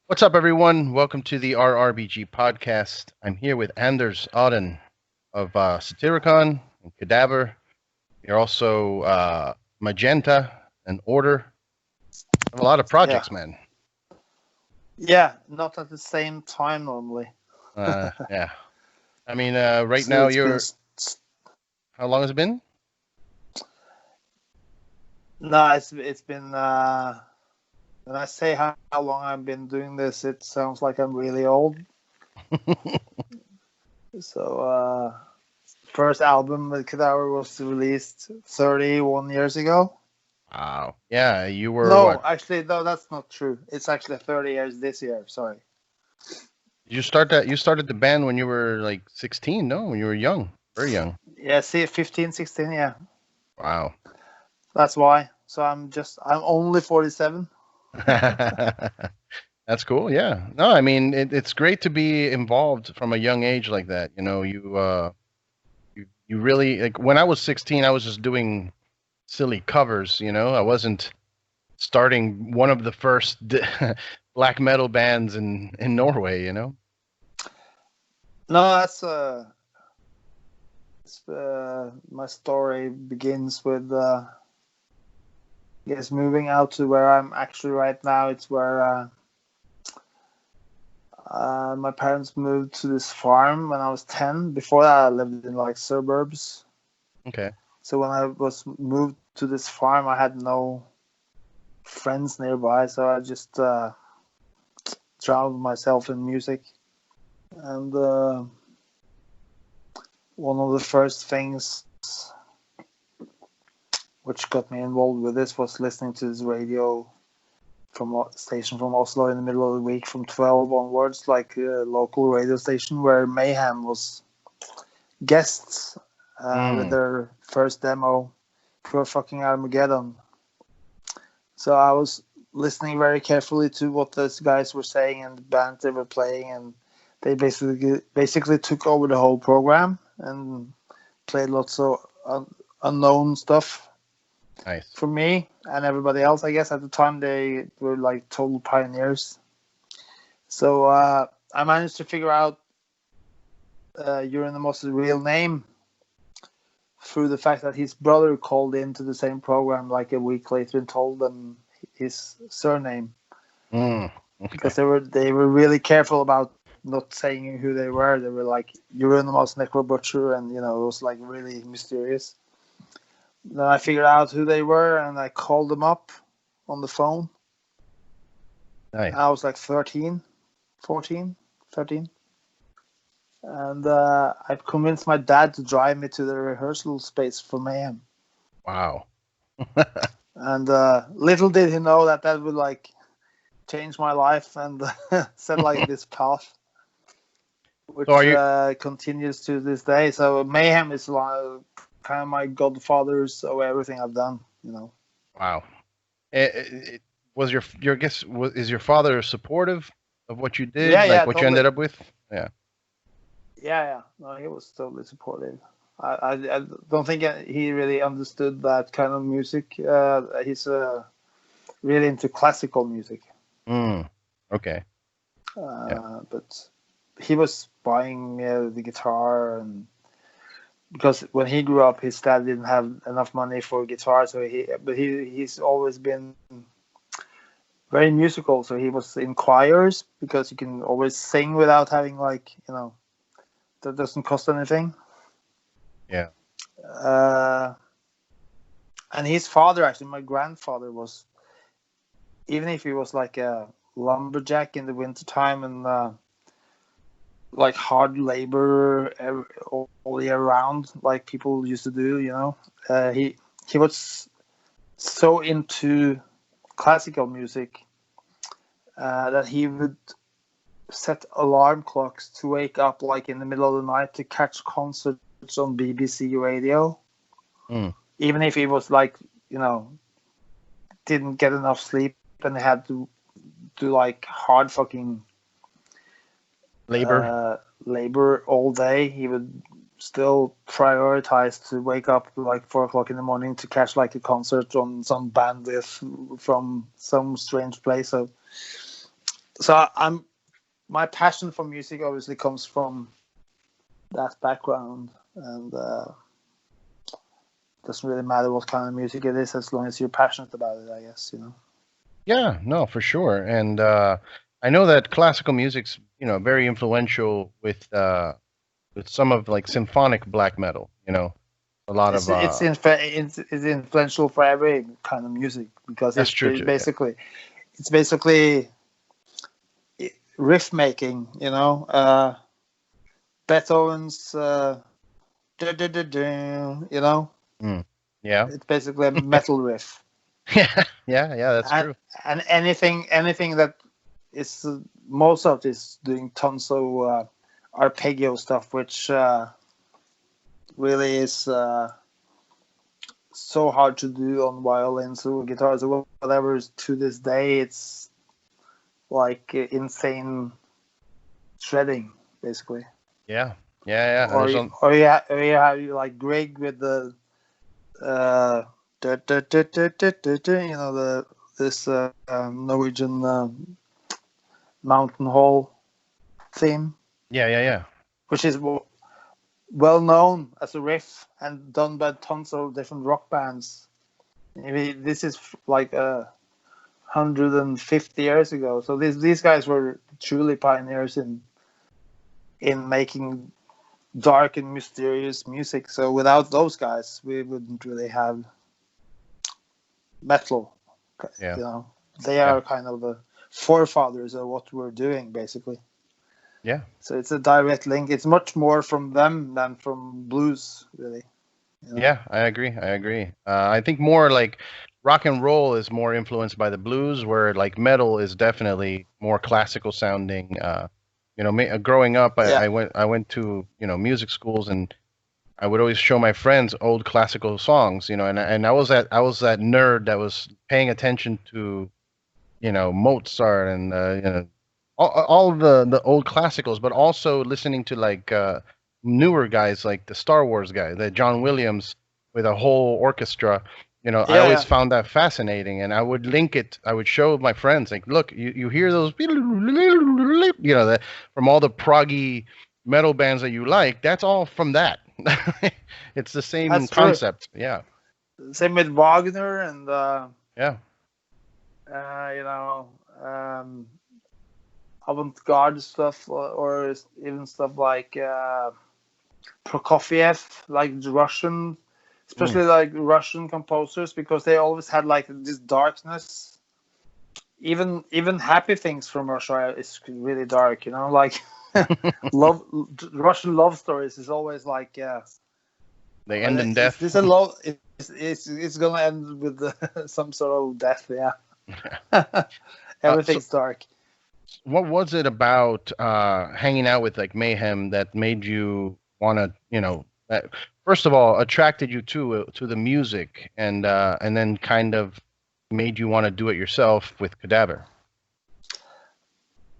What's up, everyone? Welcome to the RRBG podcast. I'm here with Anders Odden of Satyricon and Cadaver. You're also Magenta and Order. Have a lot of Yeah, projects, man. yeah, not at the same time normally. Yeah. I mean, right So now it's been How long has it been? no, it's been. When I say how long I've been doing this, it sounds like I'm really old. So first album with Cadaver was released 31 years ago. Wow. Yeah, you were No, what? actually, no, that's not true. It's actually 30 years this year. Sorry. You started the band when you were like 16, no? When you were young, very young. Yeah, see, 15, 16. Yeah, Wow. that's why. So I'm only 47. That's cool. Yeah. No, I mean it's great to be involved from a young age like that. You really like when I was 16, I was just doing silly covers. I wasn't starting one of the first black metal bands in Norway. No, that's my story begins with yes, moving out to where I'm actually right now. It's where my parents moved to this farm when I was 10. Before that, I lived in like suburbs. Okay. So when I was moved to this farm, I had no friends nearby, so I just drowned myself in music. And one of the first things which got me involved with this was listening to this radio from a station from Oslo in the middle of the week from 12 onwards, like a local radio station where Mayhem was guests with their first demo, Pure Fucking Armageddon. So I was listening very carefully to what those guys were saying and the band they were playing, and they basically took over the whole program and played lots of unknown stuff. Nice. For me and everybody else, I guess at the time they were like total pioneers. So I managed to figure out Euronymous' real name through the fact that his brother called into the same program like a week later and told them his surname. Okay. Because they were really careful about not saying who they were. They were like Euronymous Necro Butcher, and it was like really mysterious. Then I figured out who they were, and I called them up on the phone. Nice. I was like 13. And I convinced my dad to drive me to the rehearsal space for Mayhem. Wow. And little did he know that would like change my life and set like this path, which continues to this day. So Mayhem is like kind of my godfathers of everything I've done. Wow. Was is your father supportive of what you did? Yeah, what totally. you ended up with? Yeah. Yeah. No, he was totally supportive. I don't think he really understood that kind of music. He's really into classical music. Okay. But he was buying the guitar, and because when he grew up, his dad didn't have enough money for a guitar, so he's always been very musical. So he was in choirs because you can always sing without having that doesn't cost anything. Yeah. And his father, actually, my grandfather, was, even if he was like a lumberjack in the wintertime and like hard labor all year round, like people used to do, he was so into classical music that he would set alarm clocks to wake up like in the middle of the night to catch concerts on BBC radio. Even if he was like, didn't get enough sleep and had to do like hard fucking labor all day, he would still prioritize to wake up like 4 o'clock in the morning to catch like a concert on some bandwidth from some strange place. So So my passion for music obviously comes from that background, and doesn't really matter what kind of music it is as long as you're passionate about it, I guess, you know. Yeah, no, for sure. And I know that classical music's, very influential with some of like symphonic black metal, a lot of It's influential for every kind of music because that's true too. Yeah. basically riff making, you know. Beethoven's you know, Mm. Yeah. it's basically a metal riff. Yeah, that's and, true. and anything that is most of this doing tons of arpeggio stuff, which really is so hard to do on violins or guitars or whatever. To this day, it's like insane shredding, basically. Yeah. Yeah. Or you have like Greg with the you know, this Norwegian mountain hall theme, Yeah. which is well known as a riff and done by tons of different rock bands. I mean, this is like 150 years ago. So these guys were truly pioneers in making dark and mysterious music. So without those guys, we wouldn't really have metal. Yeah. You know, they are kind of the forefathers of what we're doing, basically. Yeah. So it's a direct link. It's much more from them than from blues, really. You know? Yeah, I agree. I think more like rock and roll is more influenced by the blues, where like metal is definitely more classical sounding. Growing up, Yeah. I went to music schools, and I would always show my friends old classical songs. And I was that nerd that was paying attention to Mozart and all the old classicals, but also listening to like newer guys like the Star Wars guy, the John Williams with a whole orchestra. I always found that fascinating, and I would link it. I would show my friends like, look, you hear those, that from all the proggy metal bands that you like. That's all from that. It's the same That's concept. Yeah. Same with Wagner and Yeah. you know, avant-garde stuff, or even stuff like Prokofiev, like the Russian, especially like Russian composers, because they always had like this darkness. Even happy things from Russia is really dark, you know, like Russian love stories is always like they end in death. Is this a love? It's gonna end with some sort of death, yeah. Everything's dark. What was it about hanging out with like Mayhem that made you want to, first of all, attracted you to the music, and then kind of made you want to do it yourself with Cadaver?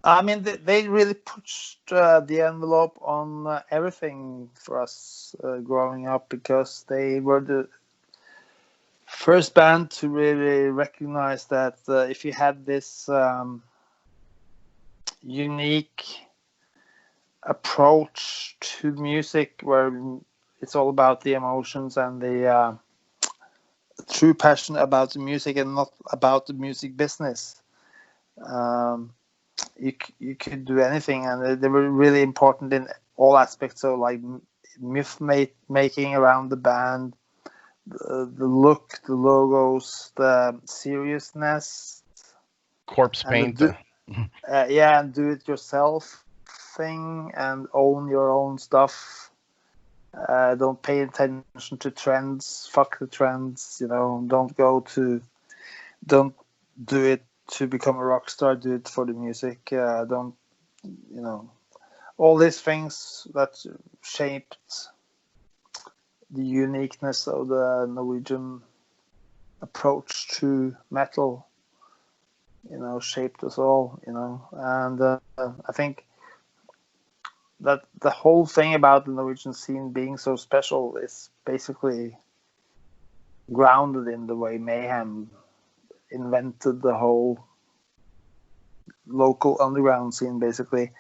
I mean, they really pushed the envelope on everything for us growing up, because they were the first band to really recognize that if you had this unique approach to music where it's all about the emotions and the true passion about the music and not about the music business, you could do anything, and they were really important in all aspects. So like myth making around the band, the look, the logos, the seriousness, corpse paint, and do it yourself thing, and own your own stuff. Don't pay attention to trends. Fuck the trends. Don't do it to become a rock star. Do it for the music. Don't all these things that shaped the uniqueness of the Norwegian approach to metal. Shaped us all. And I think that the whole thing about the Norwegian scene being so special is basically grounded in the way Mayhem invented the whole local underground scene, basically.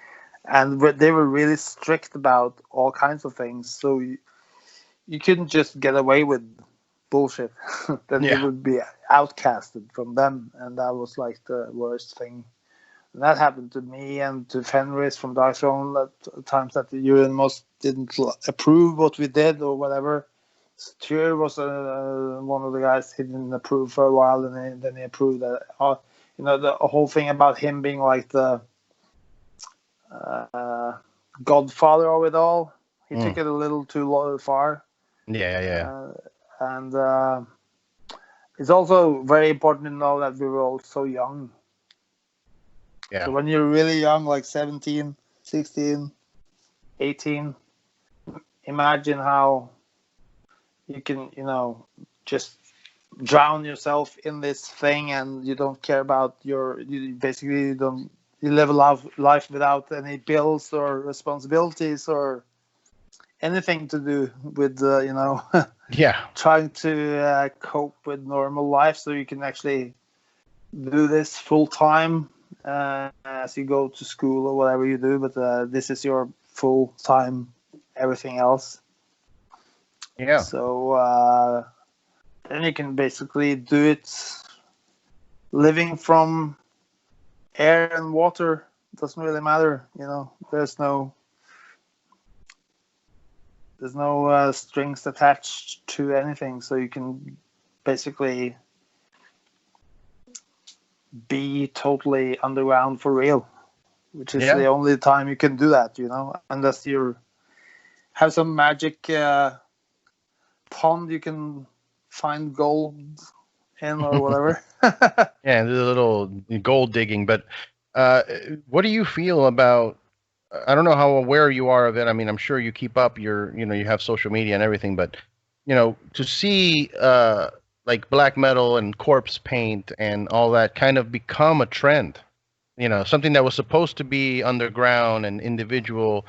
And they were really strict about all kinds of things. So you couldn't just get away with bullshit. Then you Yeah. would be outcasted from them. And that was like the worst thing. And that happened to me and to Fenris from Dark Throne at times that you almost didn't approve what we did or whatever. Tyr was one of the guys he didn't approve for a while, and then he approved that. The whole thing about him being like the godfather of it all. He took it a little too far. Yeah. And it's also very important to know that we were all so young. Yeah. So when you're really young, like 17, 16, 18, imagine how you can, just drown yourself in this thing, and you don't care about you live a life without any bills or responsibilities or anything to do with, Yeah. trying to cope with normal life, so you can actually do this full time as you go to school or whatever you do, but this is your full time everything else. Yeah. So then you can basically do it living from air and water. It doesn't really matter, there's no strings attached to anything, so you can basically be totally underground for real, which is the only time you can do that, unless you have some magic pond you can find gold in or whatever. Yeah, the little gold digging. But what do you feel about? I don't know how aware you are of it. I mean, I'm sure you keep up you have social media and everything, but to see like black metal and corpse paint and all that kind of become a trend. Something that was supposed to be underground and individual,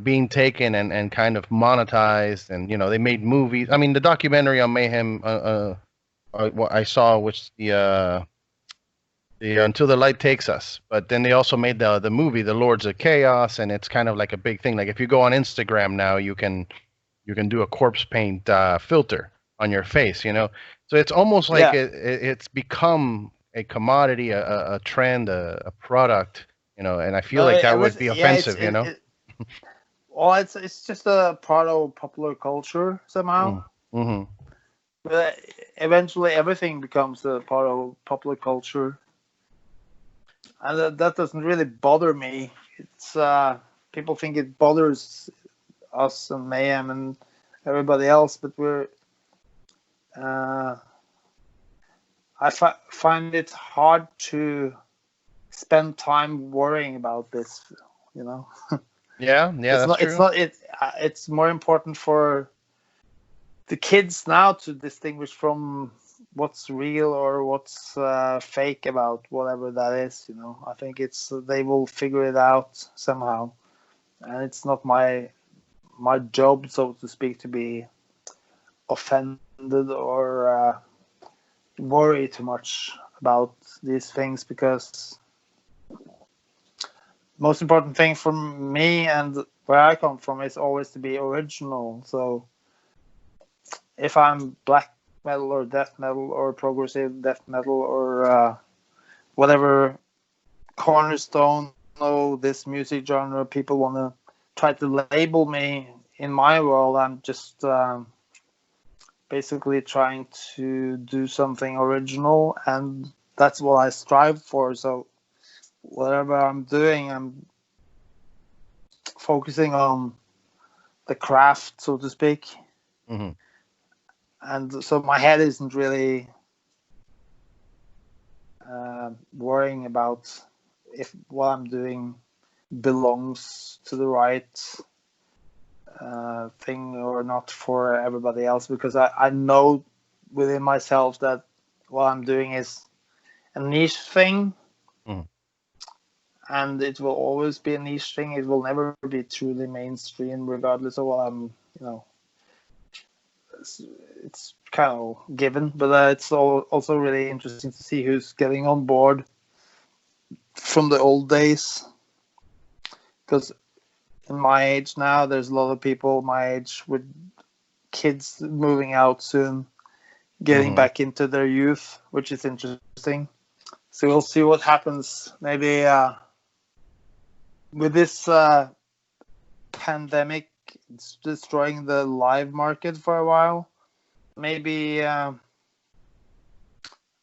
being taken and kind of monetized, and they made movies. I mean, the documentary on Mayhem, what I saw, which the Until the Light Takes Us, but then they also made the movie, The Lords of Chaos, and it's kind of like a big thing. Like if you go on Instagram now, you can do a corpse paint filter on your face. So it's almost like it's become a commodity, a trend, a product, and I feel like that would be offensive, Well, it's just a part of popular culture somehow. Mm-hmm. But eventually everything becomes a part of popular culture. And that doesn't really bother me. It's people think it bothers us and Mayhem and everybody else, but I find it hard to spend time worrying about this, Yeah, that's true. It's more important for the kids now to distinguish from what's real or what's fake about whatever that is. I think they will figure it out somehow, and it's not my job, so to speak, to be offended or worry too much about these things, because most important thing for me and where I come from is always to be original. So if I'm black metal or death metal or progressive death metal or whatever cornerstone of this music genre people want to try to label me in my world, I'm just basically trying to do something original, and that's what I strive for. So whatever I'm doing, I'm focusing on the craft, so to speak. Mm-hmm. And so my head isn't really worrying about if what I'm doing belongs to the right thing or not for everybody else, because I know within myself that what I'm doing is a niche thing. Mm. And it will always be a niche thing. It will never be truly mainstream, regardless of what I'm, it's kind of given. But it's also really interesting to see who's getting on board from the old days. Because in my age now, there's a lot of people my age with kids moving out soon, getting back into their youth, which is interesting. So we'll see what happens. Maybe with this pandemic, it's destroying the live market for a while. Maybe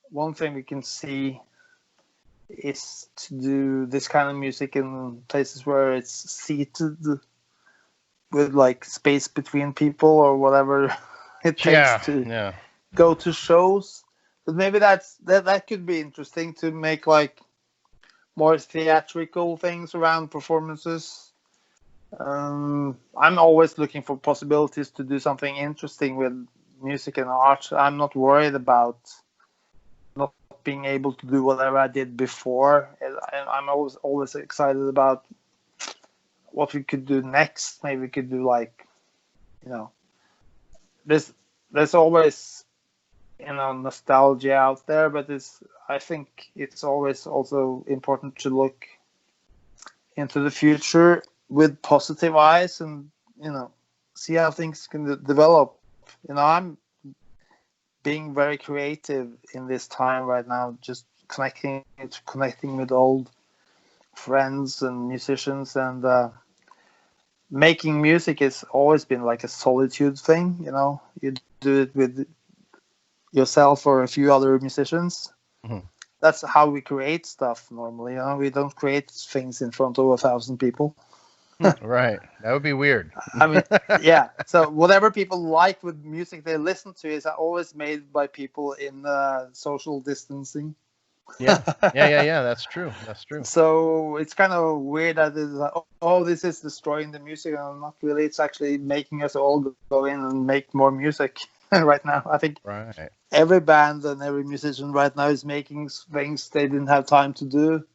one thing we can see is to do this kind of music in places where it's seated with like space between people or whatever it takes to go to shows. But maybe that could be interesting to make like more theatrical things around performances. I'm always looking for possibilities to do something interesting with music and art. I'm not worried about not being able to do whatever I did before. And I'm always excited about what we could do next. Maybe we could do like, there's always, nostalgia out there, but I think it's always also important to look into the future with positive eyes and, see how things can develop. I'm being very creative in this time right now, just connecting with old friends and musicians, and making music has always been like a solitude thing. You do it with yourself or a few other musicians. That's how we create stuff normally. We don't create things in front of 1,000 people. Right, that would be weird. I mean, yeah. So whatever people like with music they listen to is always made by people in social distancing. Yeah. That's true. So it's kind of weird that it's like, this is destroying the music, and not really. It's actually making us all go in and make more music right now. I think every band and every musician right now is making things they didn't have time to do,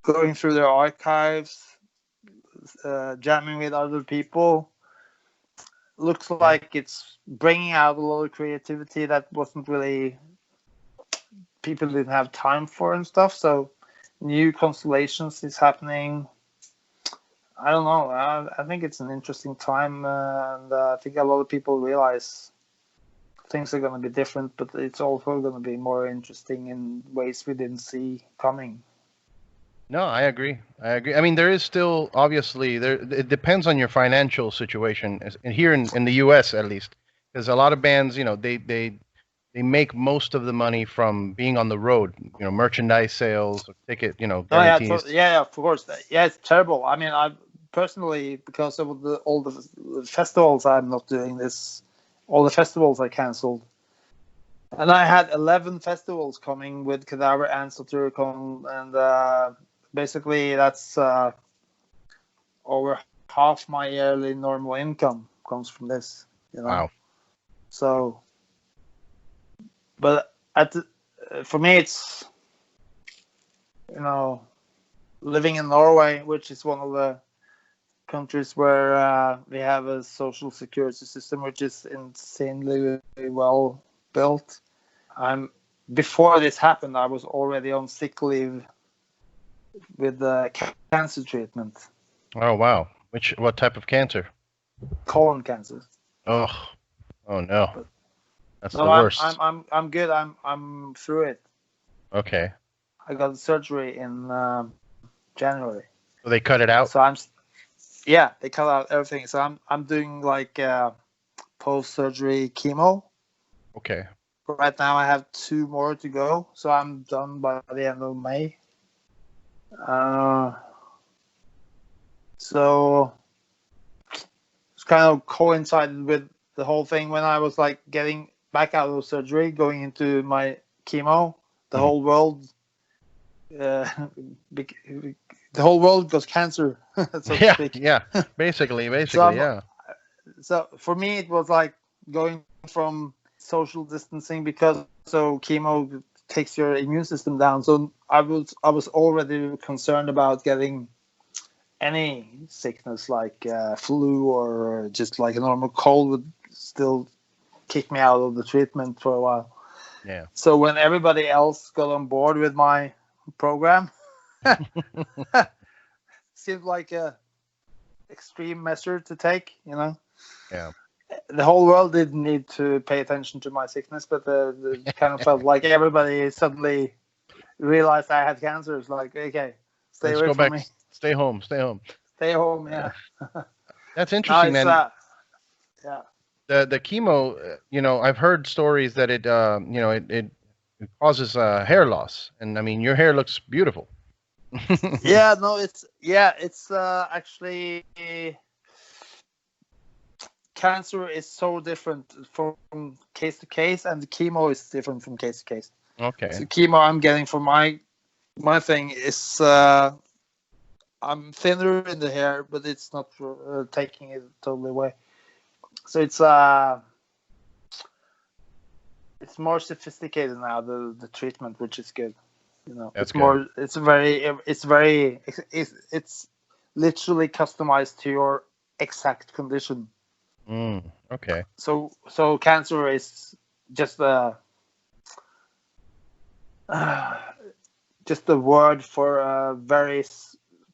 going through their archives. Jamming with other people. Looks like it's bringing out a lot of creativity that wasn't really people didn't have time for and stuff. So new constellations is happening. I don't know. I think it's an interesting time, and I think a lot of people realize things are going to be different, but it's also going to be more interesting in ways we didn't see coming. No, I agree. I mean, there is still, obviously, it depends on your financial situation, and here in the U.S. at least, because a lot of bands, they make most of the money from being on the road, merchandise sales, ticket, guarantees. Yeah, of course. Yeah, it's terrible. I mean, I personally, because of all the festivals, I'm not doing this. All the festivals I canceled. And I had 11 festivals coming with Cadaver and Satyricon, and basically that's over half my yearly normal income comes from this. Wow. So, but for me, it's living in Norway, which is one of the countries where we have a social security system which is insanely well built. Before this happened, I was already on sick leave with cancer treatment. Oh wow! What type of cancer? Colon cancer. Oh no, that's the worst. I'm good. I'm through it. Okay. I got surgery in January. So they cut it out. So they cut out everything. So I'm doing like post-surgery chemo. Okay. Right now I have 2 more to go, so I'm done by the end of May. So it's kind of coincided with the whole thing when I was like getting back out of surgery, going into my chemo. The whole world, the whole world goes cancer. So to speak. Yeah, basically, yeah. So for me, it was like going from social distancing because chemo takes your immune system down. So I was already concerned about getting any sickness like flu or just like a normal cold would still kick me out of the treatment for a while. Yeah. So when everybody else got on board with my program, Seemed like a extreme measure to take, you know. Yeah. The whole world didn't need to pay attention to my sickness, but it kind of felt like everybody suddenly realized I had cancer. It's like, okay, stay Let's away go from back. me. Stay home. Stay home. Stay home, yeah. That's Now interesting, it's man. yeah. The chemo, I've heard stories that it causes hair loss, and I mean, your hair looks beautiful. Yeah, no, it's actually cancer is so different from case to case, and the chemo is different from case to case. Okay. So chemo I'm getting for my thing is I'm thinner in the hair, but it's not taking it totally away. So it's more sophisticated now, the treatment, which is good. You know, That's it's more, it's literally customized to your exact condition. Okay. So cancer is just a word for a very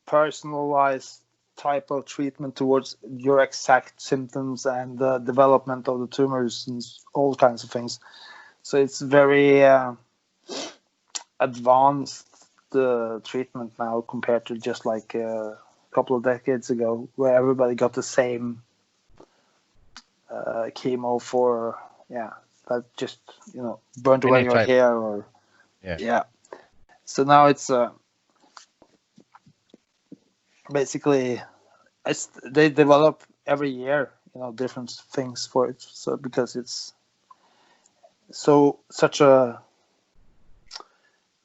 personalized type of treatment towards your exact symptoms and the development of the tumors and all kinds of things. So it's very advanced treatment now compared to just like a couple of decades ago, where everybody got the same chemo for that just burnt away your hair or yeah. So now it's basically they develop every year different things for it. So because it's such a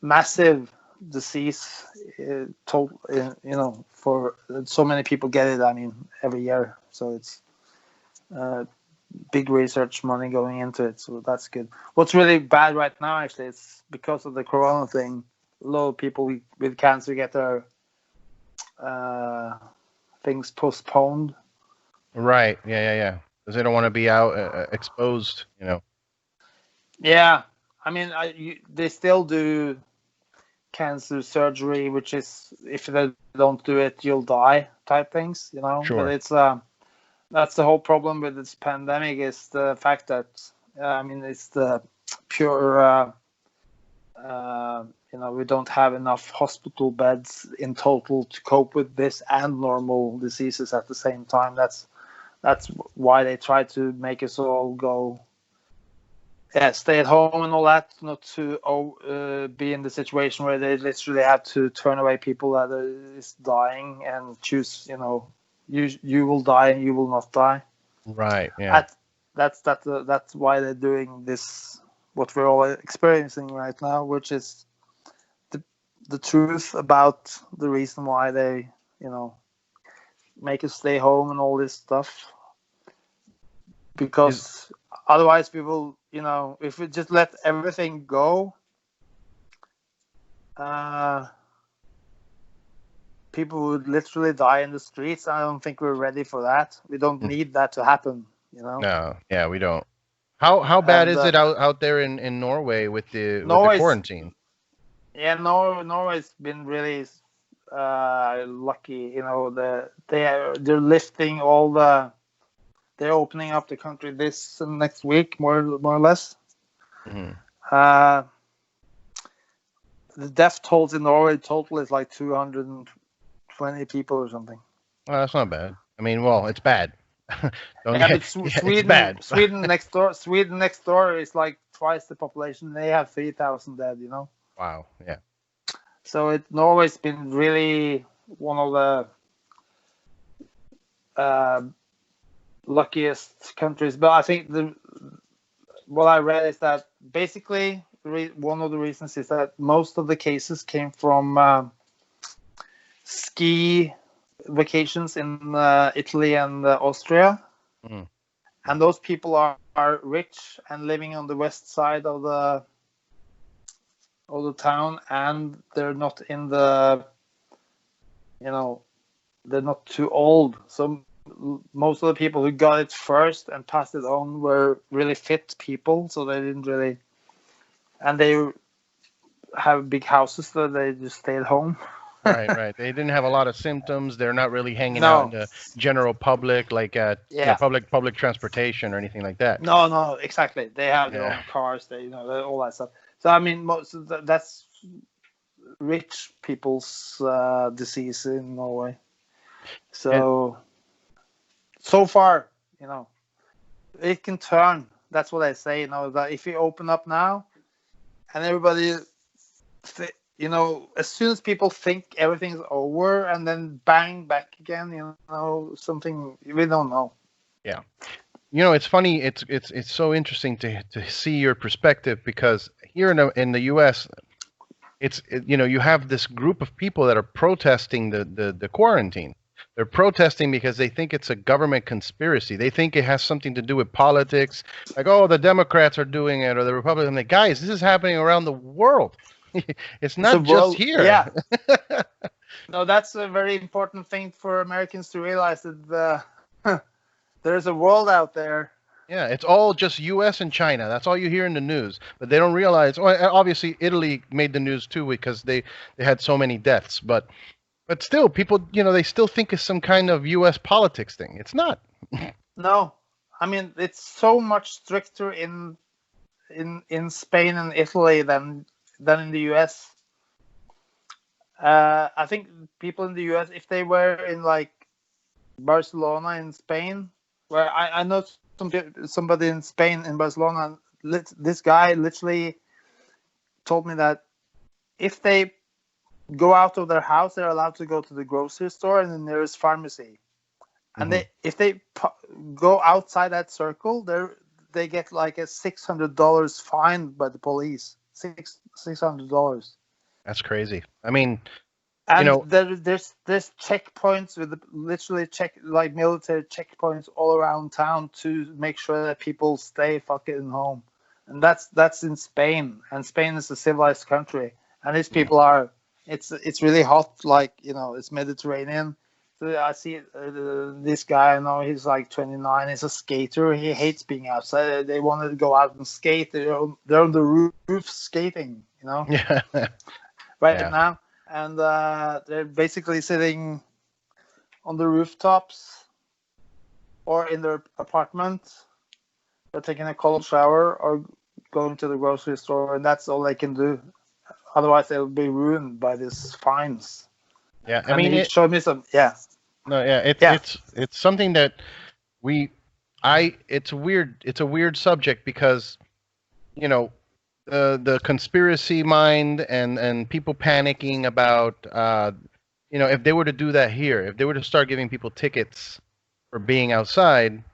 massive disease, for so many people get it. I mean, every year. So it's big research money going into it. So that's good. What's really bad right now, actually, it's because of the corona thing. A lot of people with cancer get their things postponed. Right. Yeah. Because they don't want to be out exposed. Yeah. I mean, they still do cancer surgery, which is if they don't do it, you'll die type things, Sure. But it's that's the whole problem with this pandemic is the fact that it's the pure we don't have enough hospital beds in total to cope with this and normal diseases at the same time. That's why they try to make us all go stay at home and all that, not to be in the situation where they literally have to turn away people that is dying and choose, you will die and you will not die. Right. Yeah. That's why they're doing this, what we're all experiencing right now, which is the truth about the reason why they, make us stay home and all this stuff. Because otherwise we will, if we just let everything go, people would literally die in the streets. I don't think we're ready for that. We don't need that to happen, No, yeah, we don't. How bad is it out there in Norway with the quarantine? Yeah, Norway's been really lucky. They're lifting all the. They're opening up the country this and next week, more or less. Mm-hmm. The death tolls in Norway total is like 220 people or something. Well, that's not bad. I mean, well, it's bad. But Sweden next door is like twice the population. They have 3,000 dead. Wow. Yeah. So Norway's been really one of the luckiest countries. But I think what I read is that basically one of the reasons is that most of the cases came from ski vacations in Italy and Austria. Mm. And those people are rich and living on the west side of the town, and they're not in the they're not too old. So most of the people who got it first and passed it on were really fit people, so they didn't really, and they have big houses, so they just stayed home. Right. They didn't have a lot of symptoms. They're not really hanging out in No. the general public, like at Yeah. public transportation or anything like that. No, exactly. They have their Yeah. own cars. All that stuff. So I mean, that's rich people's disease in Norway. And So far, it can turn. That's what I say. That if you open up now, and everybody, as soon as people think everything's over, and then bang back again, something we don't know. yeah. It's funny. It's so interesting to see your perspective, because here in the U.S., you have this group of people that are protesting the quarantine. They're protesting because they think it's a government conspiracy. They think it has something to do with politics. Like, oh, the Democrats are doing it, or the Republicans. Like, guys, this is happening around the world. It's not just here. Yeah. No, that's a very important thing for Americans to realize, that there's a world out there. Yeah, it's all just U.S. and China. That's all you hear in the news. But they don't realize. Well, obviously, Italy made the news too, because they had so many deaths. But still, people, they still think it's some kind of U.S. politics thing. It's not. No, I mean, it's so much stricter in Spain and Italy than in the U.S. I think people in the U.S., if they were in like Barcelona in Spain, where I know somebody in Spain, in Barcelona, this guy literally told me that if they go out of their house, they're allowed to go to the grocery store and the nearest pharmacy. And if they go outside that circle, they get like a $600 fine by the police. $600. That's crazy. I mean, and there's checkpoints with literally like military checkpoints all around town to make sure that people stay fucking home. And that's in Spain, and Spain is a civilized country, and these people are. It's really hot, like it's Mediterranean. So I see this guy. I know he's like 29. He's a skater. He hates being outside. They wanted to go out and skate. They're on the roof skating. Yeah. Now, and they're basically sitting on the rooftops or in their apartment. They're taking a cold shower or going to the grocery store, and that's all they can do. Otherwise, they'll be ruined by these fines. Yeah, I mean, mean, it showed me some. Yeah. No, yeah, it's something that it's weird. It's a weird subject because, the conspiracy mind and people panicking about, if they were to do that here, if they were to start giving people tickets for being outside,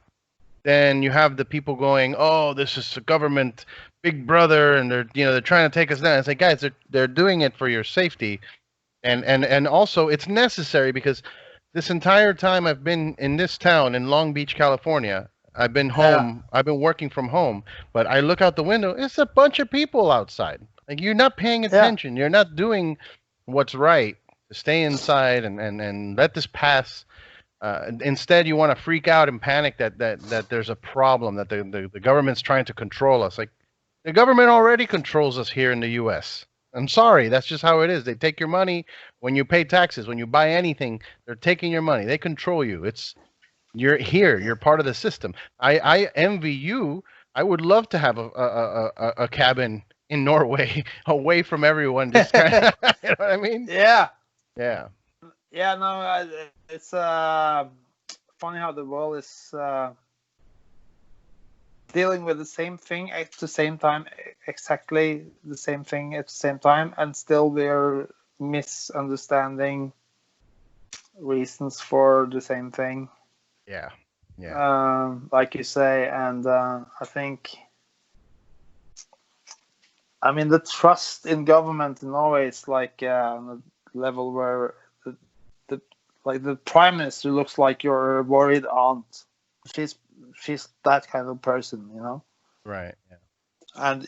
then you have the people going, oh, this is a government big brother, and they're trying to take us down. It's like, guys, they're doing it for your safety, and also it's necessary, because this entire time I've been in this town in Long Beach, California, I've been home. I've been working from home, but I look out the window. It's a bunch of people outside. Like, you're not paying attention. You're not doing what's right to stay inside and let this pass. Instead, you want to freak out and panic that there's a problem, that the government's trying to control us. Like, the government already controls us here in the U.S. I'm sorry, that's just how it is. They take your money when you pay taxes. When you buy anything, they're taking your money. They control you. You're here. You're part of the system. I envy you. I would love to have a cabin in Norway, away from everyone. Just you know what I mean? Yeah. Yeah. Yeah. No, it's funny how the world is dealing with the same thing at the same time, exactly the same thing at the same time, and still they're misunderstanding reasons for the same thing. Yeah. Like you say, and I think, I mean, the trust in government in Norway is like on a level where the prime minister looks like your worried aunt. She's that kind of person, Right. Yeah. And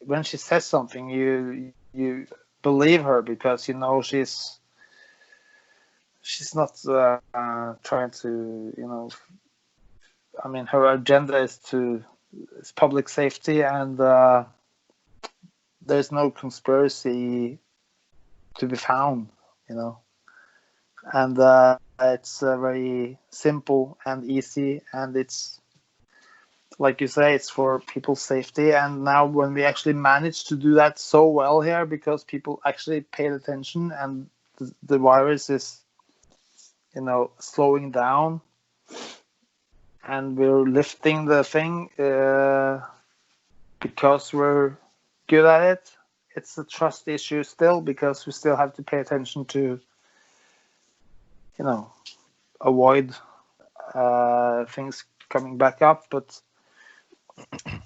when she says something, you believe her, because she's not trying to, I mean, her agenda is public safety, and there's no conspiracy to be found you know. And it's very simple and easy, and it's like you say, it's for people's safety. And now when we actually managed to do that so well here, because people actually paid attention, and the virus is, you know, slowing down, and we're lifting the thing because we're good at it. It's a trust issue still, because we still have to pay attention to, you know, avoid things coming back up. But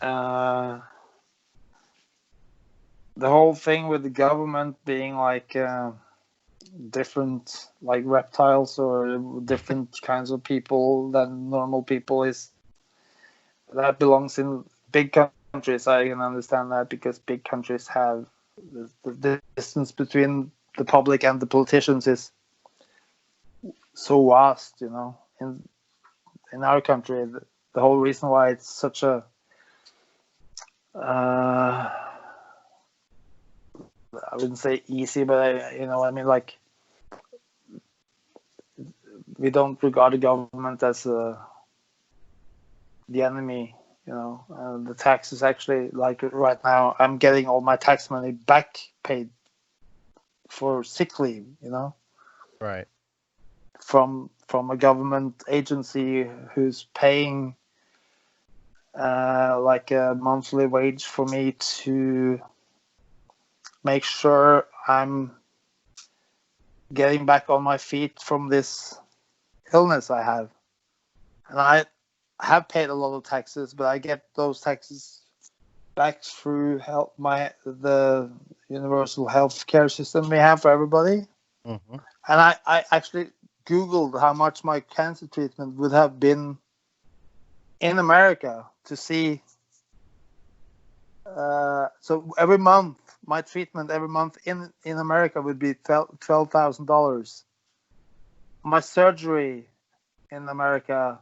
the whole thing with the government being like different, like reptiles or different kinds of people than normal people, is that belongs in big countries. I can understand that, because big countries have the distance between the public and the politicians is so vast, you know. In our country, the whole reason why it's such a I wouldn't say easy, but you know, I mean, like, we don't regard the government as the enemy, you know. The taxes actually, like right now, I'm getting all my tax money back paid for sick leave, you know, Right. from a government agency who's paying like a monthly wage for me to make sure I'm getting back on my feet from this illness I have. And I have paid a lot of taxes, but I get those taxes back through the universal health care system we have for everybody. Mm-hmm. And I actually Googled how much my cancer treatment would have been in America to see. So every month, my treatment every month in America would be $12,000. My surgery in America,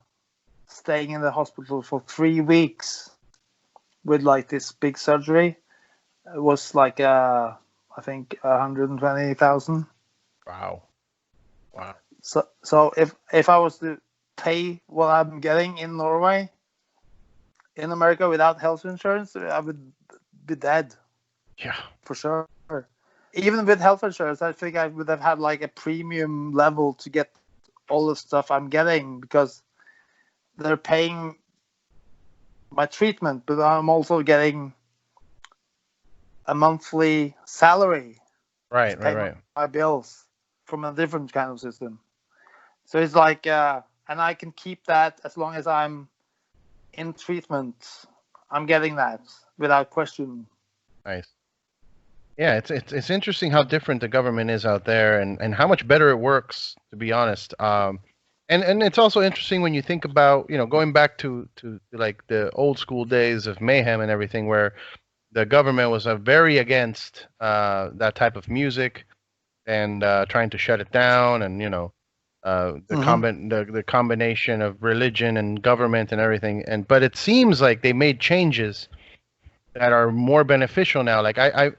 staying in the hospital for 3 weeks with like this big surgery, was like I think 120,000. Wow. So if I was to pay what I'm getting in Norway, in America, without health insurance, I would be dead. Yeah. For sure. Even with health insurance, I think I would have had like a premium level to get all the stuff I'm getting, because they're paying my treatment, but I'm also getting a monthly salary to pay Right. my bills from a different kind of system. So it's like, and I can keep that as long as I'm in treatment. I'm getting that without question. Nice. Yeah, it's interesting how different the government is out there, and how much better it works, to be honest. And it's also interesting when you think about, you know, going back to like the old school days of Mayhem and everything, where the government was very against that type of music, and trying to shut it down, and, you know, the combination of religion and government and everything. But it seems like they made changes that are more beneficial now. Like, I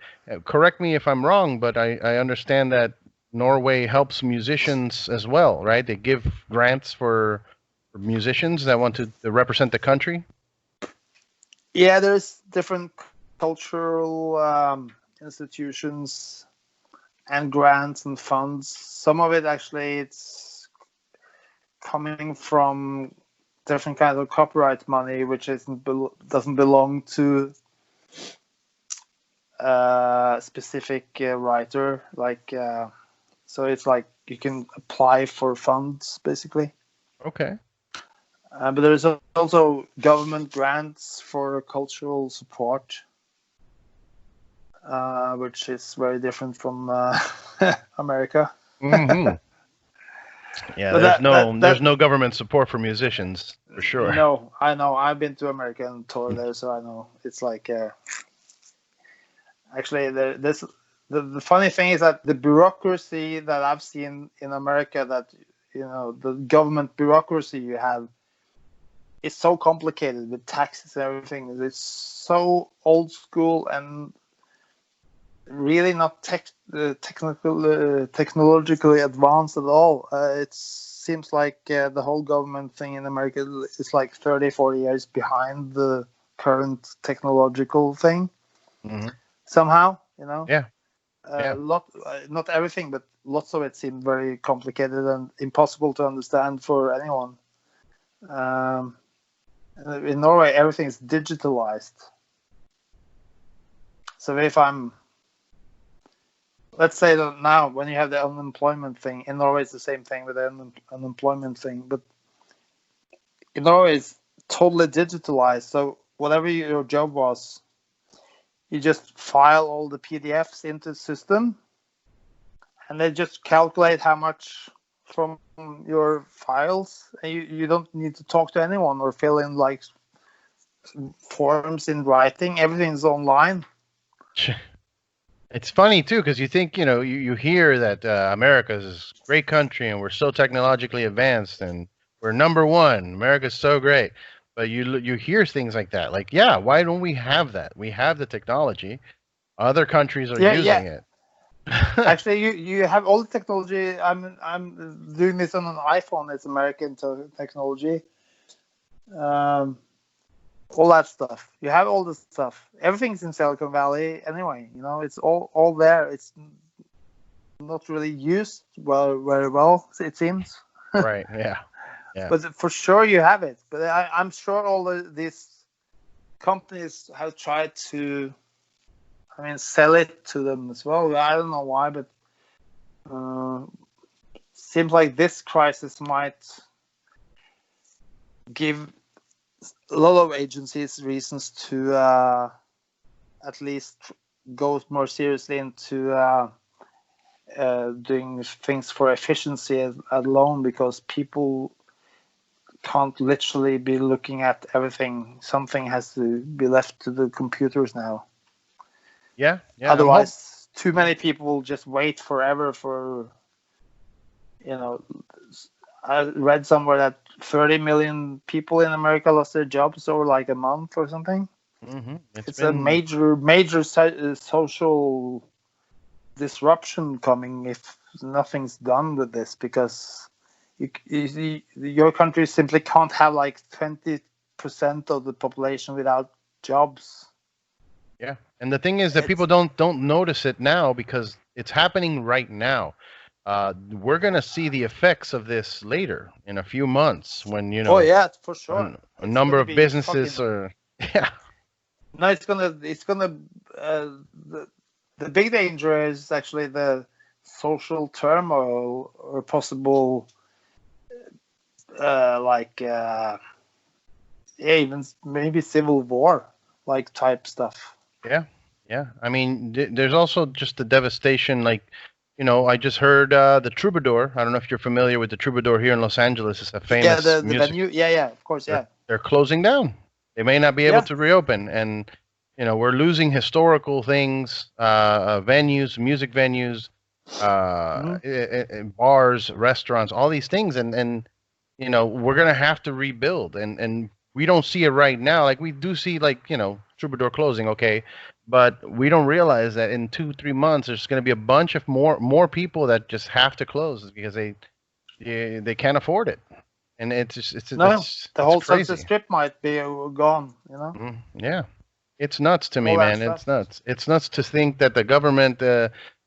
correct me if I'm wrong, but I understand that Norway helps musicians as well, right? They give grants for musicians that want to represent the country. Yeah, there's different cultural institutions and grants and funds. Some of it actually, it's coming from different kinds of copyright money, which doesn't belong to a specific writer. Like, so it's like you can apply for funds basically. Okay. But there's also government grants for cultural support, which is very different from America. Mm-hmm. Yeah, But there's no government support for musicians, for sure. No, I know. I've been to America and toured there, so I know. It's like actually the funny thing is that the bureaucracy that I've seen in America, that, you know, the government bureaucracy you have, is so complicated with taxes and everything. It's so old school, and really not technologically advanced at all. It seems like the whole government thing in America is like 30, 40 years behind the current technological thing. Mm-hmm. Somehow, you know. Yeah. Yeah. Not everything, but lots of it seemed very complicated and impossible to understand for anyone. In Norway, everything is digitalized. So let's say that now, when you have the unemployment thing, in Norway it's the same thing with the unemployment thing, but in Norway it's totally digitalized. So whatever your job was, you just file all the PDFs into the system, and they just calculate how much from your files. And you don't need to talk to anyone or fill in like forms in writing. Everything's online. It's funny too, because you think, you hear that America is a great country and we're so technologically advanced and we're number one. America's so great. But you hear things like that. Like, yeah, why don't we have that? We have the technology. Other countries are using it. Actually, you have all the technology. I'm doing this on an iPhone. It's American technology. All that stuff. You have all the stuff. Everything's in Silicon Valley anyway. It's all there. It's not really used very well, it seems. Right. Yeah. Yeah. But for sure you have it. But I'm sure all these companies have tried to, sell it to them as well. I don't know why, but seems like this crisis might give a lot of agencies reasons to at least go more seriously into doing things for efficiency alone, because people can't literally be looking at everything. Something has to be left to the computers now. Yeah. Otherwise, too many people will just wait forever for, I read somewhere that 30 million people in America lost their jobs over like a month or something. Mm-hmm. It's a major social disruption coming if nothing's done with this, because your country simply can't have like 20% of the population without jobs. Yeah, and the thing is that people don't notice it now because it's happening right now. We're gonna see the effects of this later in a few months when Oh yeah, for sure. A number of businesses are. Yeah. No, it's gonna. The big danger is actually the social turmoil or possible, even maybe civil war like type stuff. Yeah. There's also just the devastation. Like, I just heard the Troubadour. I don't know if you're familiar with the Troubadour here in Los Angeles. It's a famous the music. venue. Yeah, of course, yeah. They're closing down. They may not be able to reopen, and we're losing historical things, venues, music venues, bars, restaurants, all these things, and we're gonna have to rebuild, and we don't see it right now. Like, we do see, like, Troubadour closing, okay, but we don't realize that in 2-3 months there's going to be a bunch of more people that just have to close because they can't afford it, and the whole crazy. Sunset Strip might be gone. Yeah, it's nuts to me, man. It's nuts. It's nuts to think that the government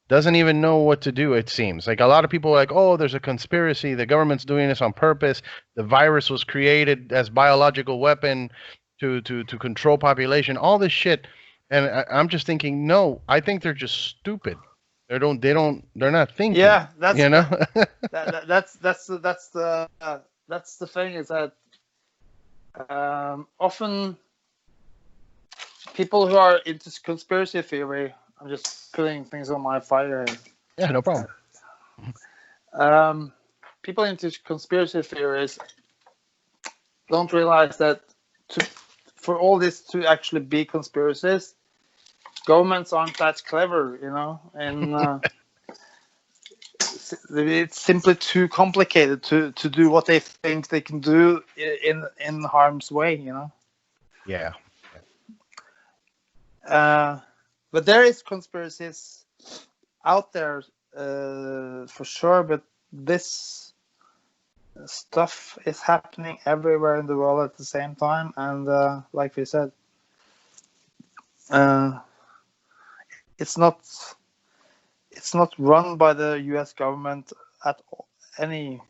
doesn't even know what to do. It seems like a lot of people are like, oh, there's a conspiracy. The government's doing this on purpose. The virus was created as biological weapon to control population. All this shit. And I'm just thinking, no, I think they're just stupid. They're not thinking. Yeah, that's that's the thing, is that often people who are into conspiracy theory, I'm just putting things on my fire here. Yeah, no problem. People into conspiracy theories don't realize that for all this to actually be conspiracies, governments aren't that clever, and it's simply too complicated to do what they think they can do in harm's way, Yeah. but there is conspiracies out there for sure. But this stuff is happening everywhere in the world at the same time, and like we said, it's not run by the U.S. government at any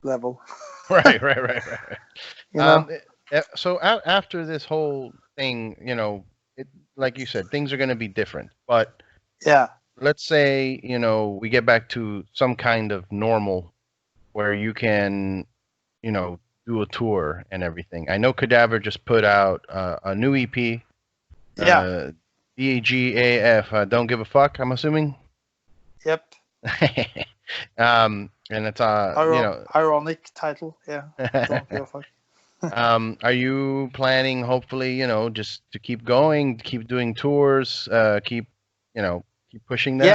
level. Right. You know? So after this whole thing, you know, like you said, things are going to be different. But Yeah. let's say, you know, we get back to some kind of normal where you can, you know, do a tour and everything. I know Cadaver just put out a new EP. Yeah. D.G.A.F. Don't give a fuck, I'm assuming. Yep. And it's you know, ironic title. Yeah. Don't give a fuck. are you planning, hopefully, you know, just to keep going, keep doing tours, keep, you know, keep pushing that?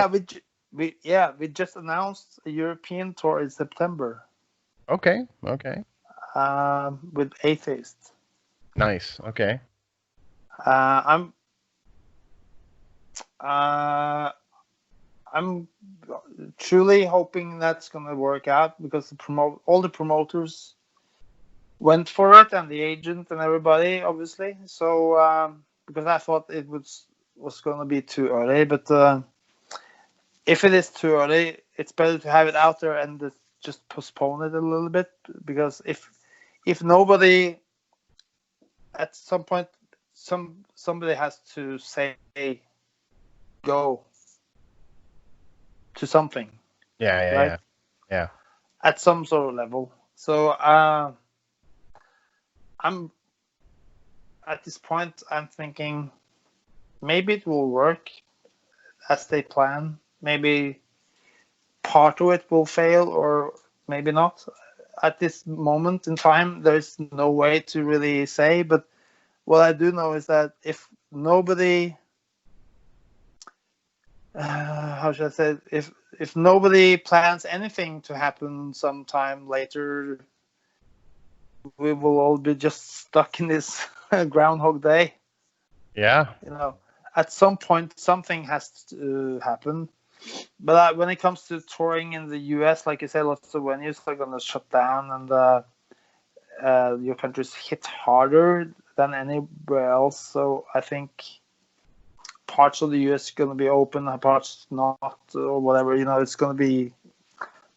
Yeah, we just announced a European tour in September. Okay. With Atheist. Nice. Okay. I'm truly hoping that's gonna work out because all the promoters went for it, and the agent and everybody, obviously. So because I thought it was gonna be too early, but if it is too early, it's better to have it out there and just postpone it a little bit, because if nobody at some point somebody has to say go to something. Yeah. At some sort of level. So I'm at this point, I'm thinking maybe it will work as they plan. Maybe part of it will fail, or maybe not. At this moment in time, there's no way to really say. But what I do know is that if nobody, how should I say it? If nobody plans anything to happen sometime later, we will all be just stuck in this Groundhog Day. Yeah. You know, at some point something has to happen. But when it comes to touring in the US, like you said, lots of venues are going to shut down, and your country's hit harder than anywhere else. So I think parts of the US are going to be open, parts not, or whatever. You know, it's going to be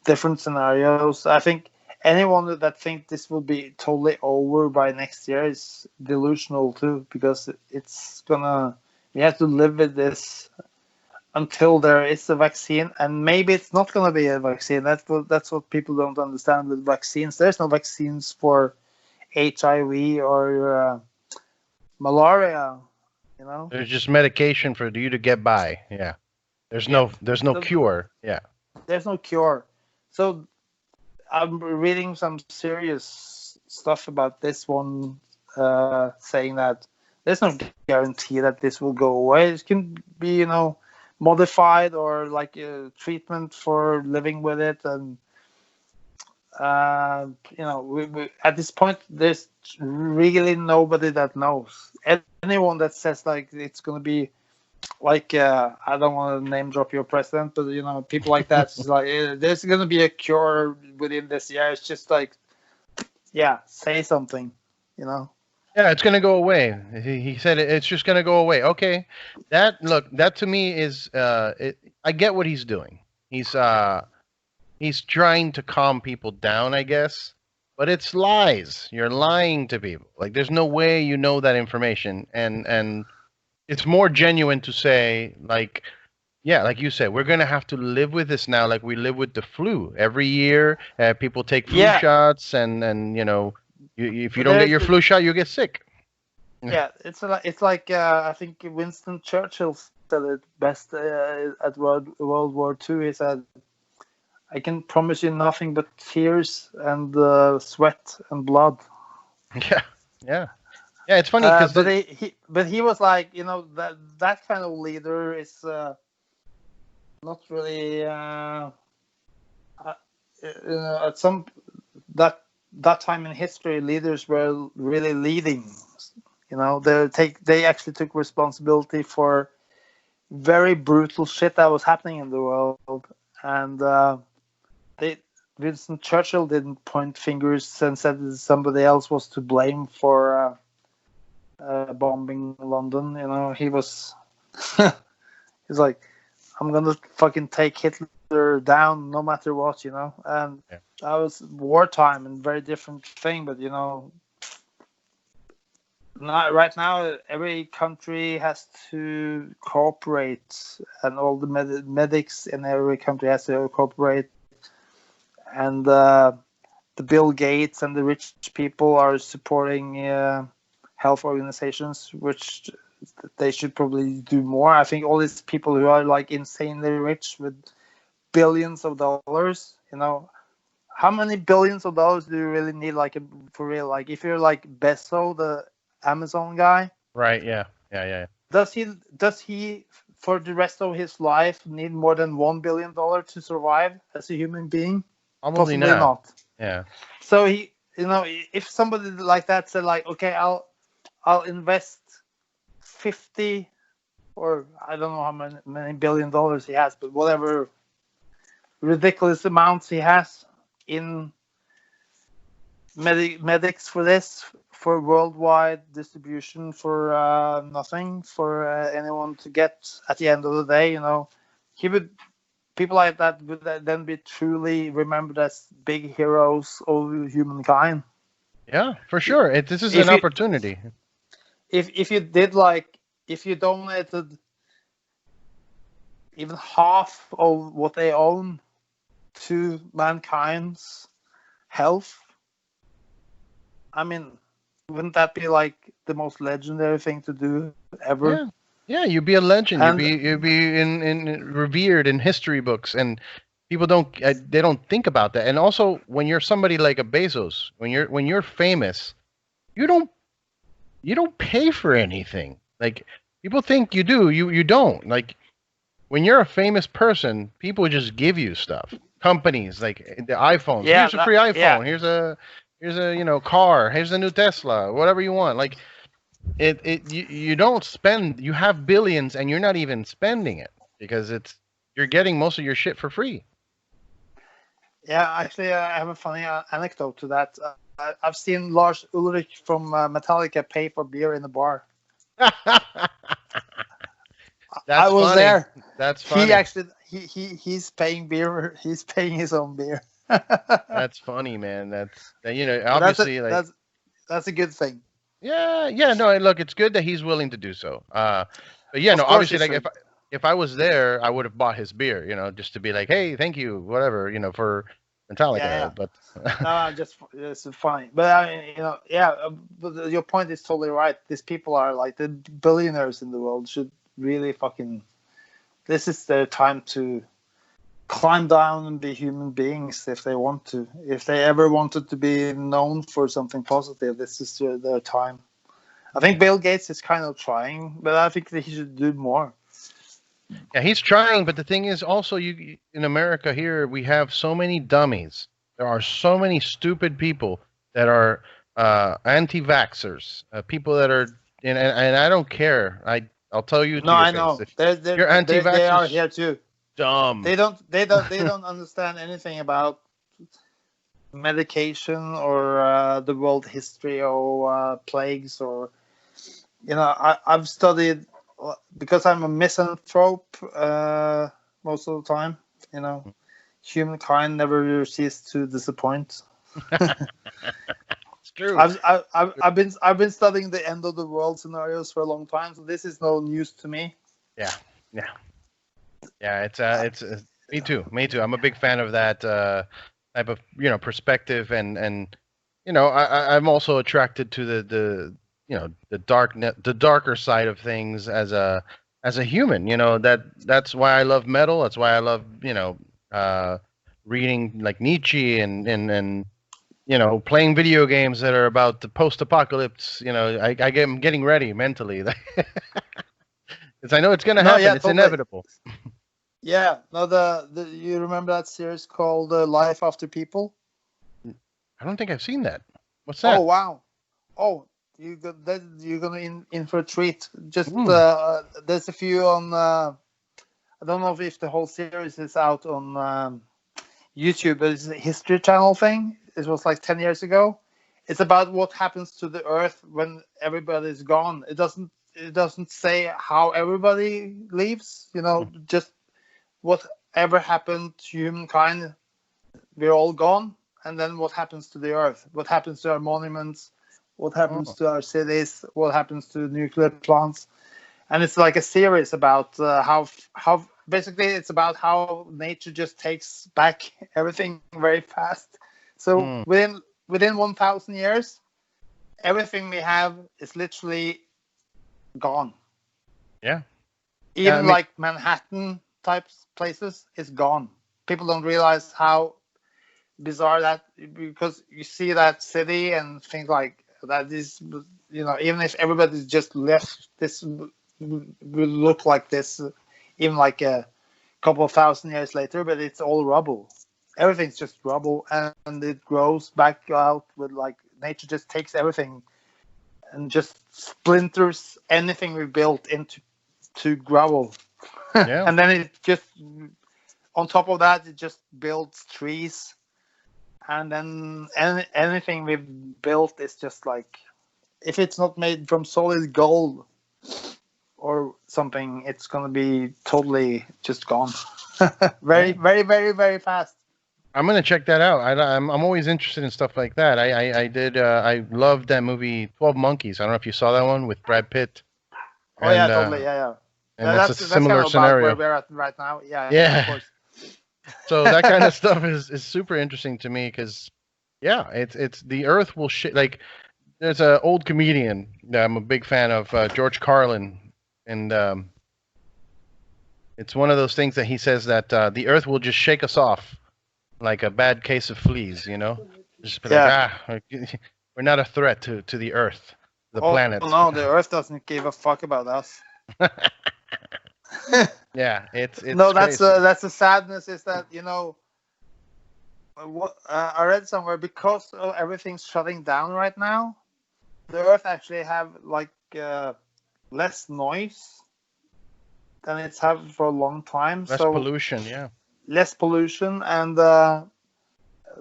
different scenarios. I think anyone that thinks this will be totally over by next year is delusional too, because we have to live with this until there is a vaccine, and maybe it's not going to be a vaccine. That's what people don't understand with vaccines. There's no vaccines for HIV or malaria. You know, There's just medication for you to get by. Yeah. There's no cure. Yeah. There's no cure. So I'm reading some serious stuff about this one, saying that there's no guarantee that this will go away. It can be, you know, modified, or like a treatment for living with it. And you know, we at this point, there's really nobody that knows. Anyone that says like it's going to be like, I don't want to name drop your president, but you know, people like that, it's like there's going to be a cure within this year. It's just like, yeah, say something, you know. Yeah, it's going to go away. He said it's just going to go away. Okay. That to me is I get what he's doing. He's trying to calm people down, I guess. But it's lies. You're lying to people. Like, there's no way you know that information, and it's more genuine to say, like, yeah, like you said, we're going to have to live with this now, like we live with the flu. Every year, people take flu shots, and you know, if you don't get your flu shot, you get sick. Yeah, it's like I think Winston Churchill said it best at World War II. He said, "I can promise you nothing but tears and sweat and blood." Yeah. It's funny because but he was like, you know, that kind of leader is not really at some that time in history, leaders were really leading. You know, they actually took responsibility for very brutal shit that was happening in the world, and Winston Churchill didn't point fingers and said that somebody else was to blame for bombing London. You know, he was he's like, I'm gonna fucking take Hitler down no matter what, you know. And Yeah. that was wartime and very different thing, but you know, not right now. Every country has to cooperate, and all the medics in every country has to cooperate. And the Bill Gates and the rich people are supporting health organizations, which they should probably do more. I think all these people who are like insanely rich with billions of dollars, you know, how many billions of dollars do you really need? Like for real, like if you're like Bezos, the Amazon guy, Right. Yeah. Yeah. does he for the rest of his life need more than $1 billion to survive as a human being? Probably Possibly not. Yeah. So he, you know, if somebody like that said like, okay, I'll invest 50 or I don't know how many billion dollars he has, but whatever ridiculous amounts he has in medics for this, for worldwide distribution, for nothing, for anyone to get at the end of the day, you know, people like that would then be truly remembered as big heroes of humankind. Yeah, for sure. This is an opportunity. If you did like, if you donated even half of what they own to mankind's health, I mean, wouldn't that be like the most legendary thing to do ever? Yeah, you'd be a legend. And You'd be in revered in history books, and people they don't think about that. And also, when you're somebody like a Bezos, when you're famous, you don't pay for anything. Like people think you do, you don't. Like when you're a famous person, people just give you stuff. Companies like the iPhones. Yeah, Here's a free iPhone. yeah. Here's a car. Here's a new Tesla. Whatever you want. Like you don't spend. You have billions and you're not even spending it because you're getting most of your shit for free. Yeah, actually, I have a funny anecdote to that. I've seen Lars Ulrich from Metallica pay for beer in the bar. I was funny. there. That's funny. He actually he's paying beer. He's paying his own beer. That's funny, man. That's obviously that's a good thing. Yeah. No, look, it's good that he's willing to do so. But yeah, no, obviously, like if I was there, I would have bought his beer, just to be like, hey, thank you, whatever, for Metallica. Yeah. But no, it's fine. But I mean, but your point is totally right. These people are like the billionaires in the world should really fucking. This is their time to climb down and be human beings if they want to. If they ever wanted to be known for something positive, this is their time. I think Bill Gates is kind of trying, but I think that he should do more. Yeah, he's trying, but the thing is also in America here, we have so many dummies. There are so many stupid people that are anti-vaxxers, people that are, and I don't care. I'll tell you. No, I know. You're anti-vaxxers. They are here too. Dumb. They don't understand anything about medication or the world history or plagues or I've studied because I'm a misanthrope most of the time. Humankind never ceases to disappoint. It's true. I've been studying the end of the world scenarios for a long time, so this is no news to me. Yeah. It's me too. I'm a big fan of that type of perspective, and I'm also attracted to the darker side of things as a human. That's why I love metal. That's why I love reading like Nietzsche and playing video games that are about the post-apocalypse. I'm getting ready mentally. Because I know it's going to happen. It's inevitable. Yeah. No, you remember that series called Life After People? I don't think I've seen that. What's that? Oh, wow. Oh, you're gonna in for a treat. Just Mm. there's a few on. I don't know if the whole series is out on YouTube, but it's a History Channel thing. It was like 10 years ago. It's about what happens to the Earth when everybody's gone. It doesn't say how everybody leaves. Just whatever happened to humankind, we're all gone. And then what happens to the Earth? What happens to our monuments? What happens Oh. to our cities? What happens to nuclear plants? And it's like a series about how basically it's about how nature just takes back everything very fast. So Mm. within 1,000 years, everything we have is literally gone. Yeah. Yeah. I Even mean, like Manhattan type places is gone. People don't realize how bizarre that, because you see that city and think like that is, even if everybody's just left, this will look like this even like a couple of thousand years later, but it's all rubble. Everything's just rubble, and it grows back out with like nature just takes everything and just splinters anything we built into gravel. yeah. And then it just, on top of that, it just builds trees, and then anything we've built is just like, if it's not made from solid gold or something, it's gonna be totally just gone. Very, Yeah. very, very, very fast. I'm gonna check that out. I'm always interested in stuff like that. I loved that movie 12 Monkeys. I don't know if you saw that one with Brad Pitt, Oh yeah, and totally. Yeah, yeah. and that's a That's kind similar of about where scenario. we're at right now. Yeah, yeah, of Yeah. course. So that kind of stuff is super interesting to me because yeah, it's the Earth will shit. Like there's an old comedian that I'm a big fan of, George Carlin, and it's one of those things that he says that the Earth will just shake us off like a bad case of fleas, just be like, Yeah. we're not a threat to the Earth, the Oh planet. no, the Earth doesn't give a fuck about us. Yeah, it's No, crazy. that's the sadness, is that what I read somewhere, because of everything's shutting down right now, the Earth actually have like less noise than it's had for a long time. Less So pollution, yeah. less pollution, and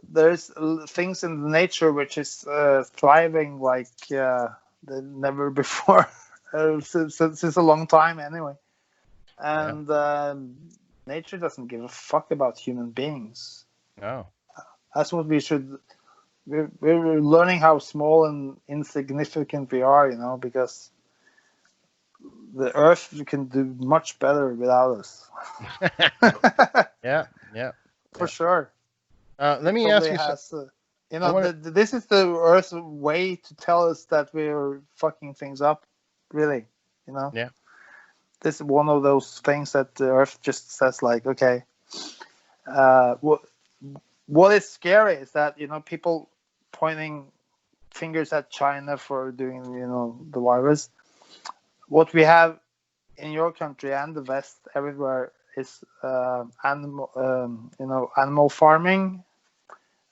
there's things in the nature which is thriving like never before, since a long time anyway. And nature doesn't give a fuck about human beings. No. That's what we should. We're learning how small and insignificant we are, because the Earth can do much better without us. Yeah, yeah, For yeah. sure. Let It me ask probably you something. has. I want to. This is the Earth's way to tell us that we're fucking things up. Really, Yeah. This is one of those things that the Earth just says, like, okay. What is scary is that people pointing fingers at China for doing the virus. What we have in your country and the West everywhere is animal farming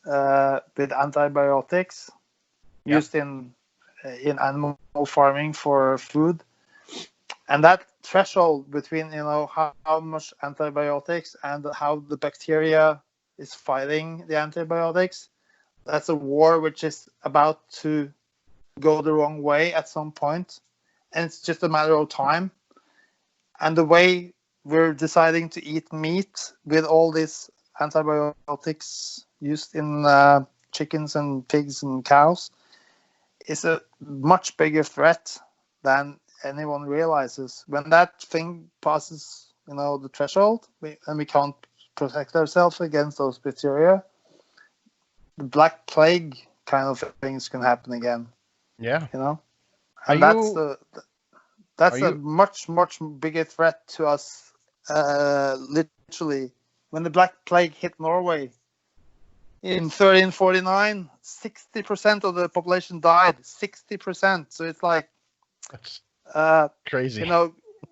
with antibiotics used in animal farming for food, and that threshold between how much antibiotics and how the bacteria is fighting the antibiotics, that's a war which is about to go the wrong way at some point, and it's just a matter of time. And the way we're deciding to eat meat with all these antibiotics used in chickens and pigs and cows is a much bigger threat than anyone realizes. When that thing passes, the threshold, and we can't protect ourselves against those bacteria, the Black Plague kind of things can happen again. Yeah. Are And you? Are that's a you? much bigger threat to us. Literally, when the Black Plague hit Norway in 1349, 60% of the population died. 60%. So it's like, That's uh, crazy.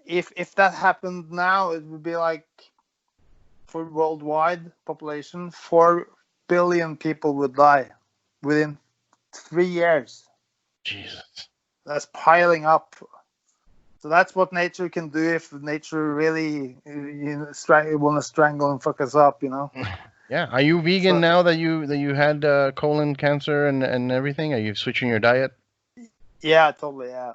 if that happened now, it would be like, for worldwide population, 4 billion people would die within 3 years. Jesus. that's piling up. So that's what nature can do if nature really want to strangle and fuck us up, you know. Yeah. Are you vegan now that you had colon cancer and everything? Are you switching your diet? Yeah, totally. Yeah,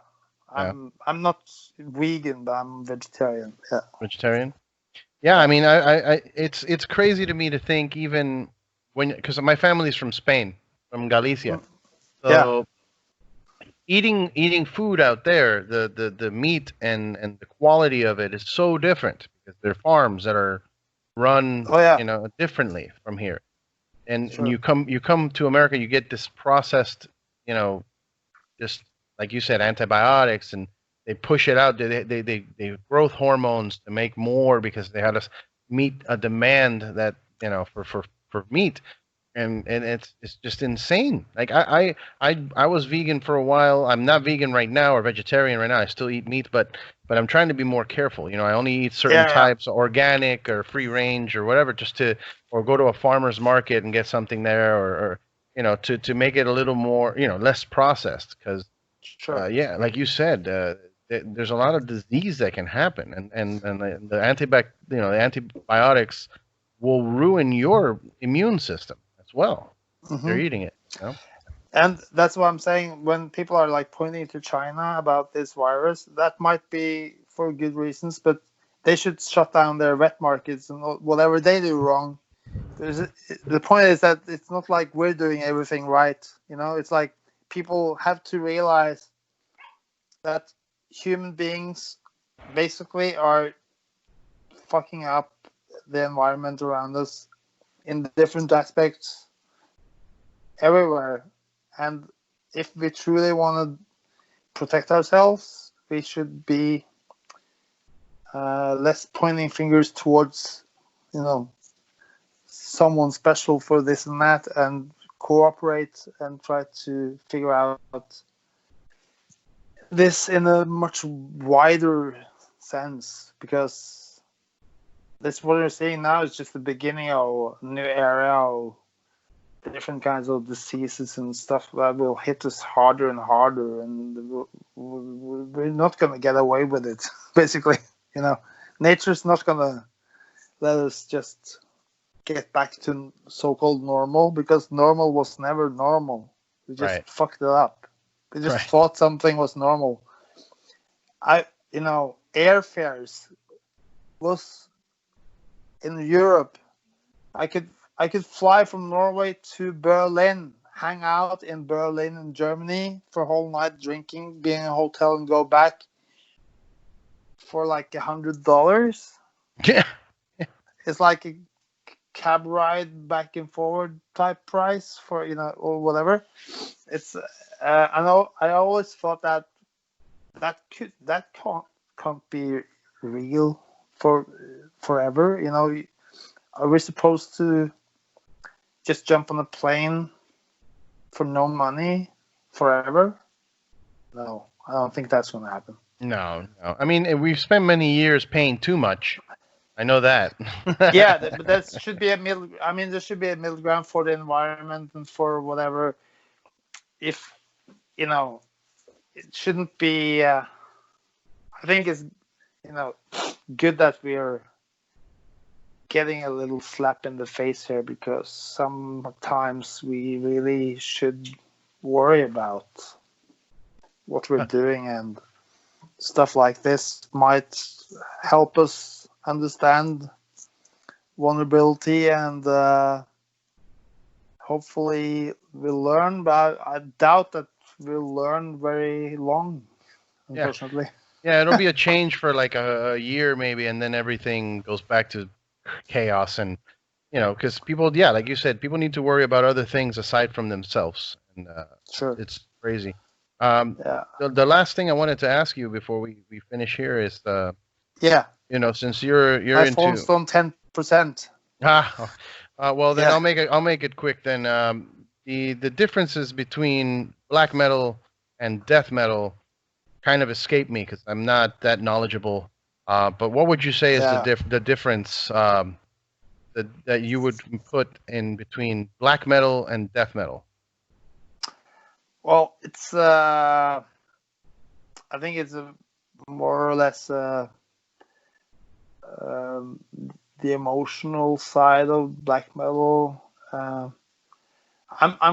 Yeah. I'm not vegan, but I'm vegetarian. Yeah. Vegetarian? Yeah, I mean, it's crazy to me to think even because my family's from Spain, from Galicia. Yeah. So eating food out there, the meat and the quality of it is so different because they're farms that are run, Oh yeah. differently from here. And Sure. you come to America, you get this processed, just like you said, antibiotics, and they push it out. They growth hormones to make more because they had to meet a demand that for meat, and it's just insane. Like I was vegan for a while. I'm not vegan right now or vegetarian right now. I still eat meat, but I'm trying to be more careful. I only eat certain Yeah. types, organic or free range or whatever, or go to a farmer's market and get something there, or to make it a little more, less processed. Because Sure. yeah, like you said, there's a lot of disease that can happen, and the antibiotics will ruin your immune system as well. They're eating it, And that's what I'm saying. When people are like pointing to China about this virus, that might be for good reasons, but they should shut down their wet markets and whatever they do wrong. The point is that it's not like we're doing everything right. It's like people have to realize that human beings basically are fucking up the environment around us in different aspects everywhere. And if we truly want to protect ourselves, we should be less pointing fingers towards, someone special for this and that, and cooperate and try to figure out this in a much wider sense, because this what we're seeing now is just the beginning of a new era of different kinds of diseases and stuff that will hit us harder and harder, and we're not going to get away with it. Basically, nature's not going to let us just get back to so-called normal, because normal was never normal. We just fucked it up. We just thought something was normal. Airfares was in Europe. I could fly from Norway to Berlin, hang out in Berlin in Germany for a whole night drinking, be in a hotel and go back for like $100. Yeah. It's like a cab ride back and forward type price for, or whatever. It's I always thought that can't be real for forever. Are we supposed to just jump on a plane for no money forever? No, I don't think that's going to happen. No. I mean, we've spent many years paying too much. I know that. Yeah, but there should be a middle. I mean, there should be a middle ground for the environment and for whatever. If it shouldn't be. I think it's good that we are getting a little slap in the face here, because sometimes we really should worry about what we're doing, and stuff like this might help us understand vulnerability, and hopefully we'll learn, but I doubt that we'll learn very long, unfortunately. Yeah, it'll be a change for like a year maybe, and then everything goes back to chaos. And because people, like you said, people need to worry about other things aside from themselves, and Sure, it's crazy. The last thing I wanted to ask you before we finish here is since you're my into phone's on 10%. Well then I'll make it quick then. The differences between black metal and death metal kind of escape me because I'm not that knowledgeable. But what would you say is the difference that you would put in between black metal and death metal? Well, it's I think it's more or less the emotional side of black metal. I'm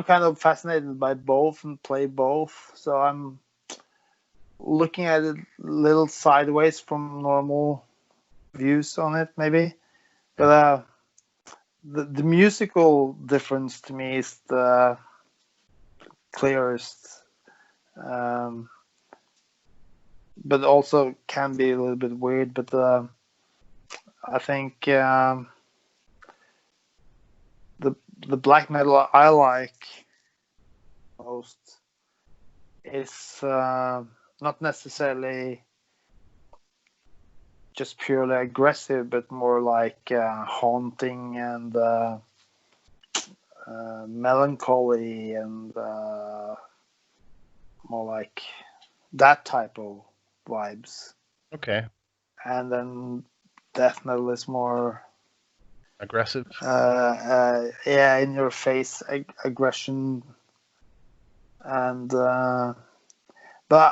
kind of fascinated by both and play both, so I'm looking at it a little sideways from normal views on it, maybe. But the musical difference to me is the clearest, but also can be a little bit weird. But I think the black metal I like most is not necessarily just purely aggressive, but more like haunting and melancholy and more like that type of vibes. Okay. And then death metal is more Aggressive. Yeah, in your face aggression, and but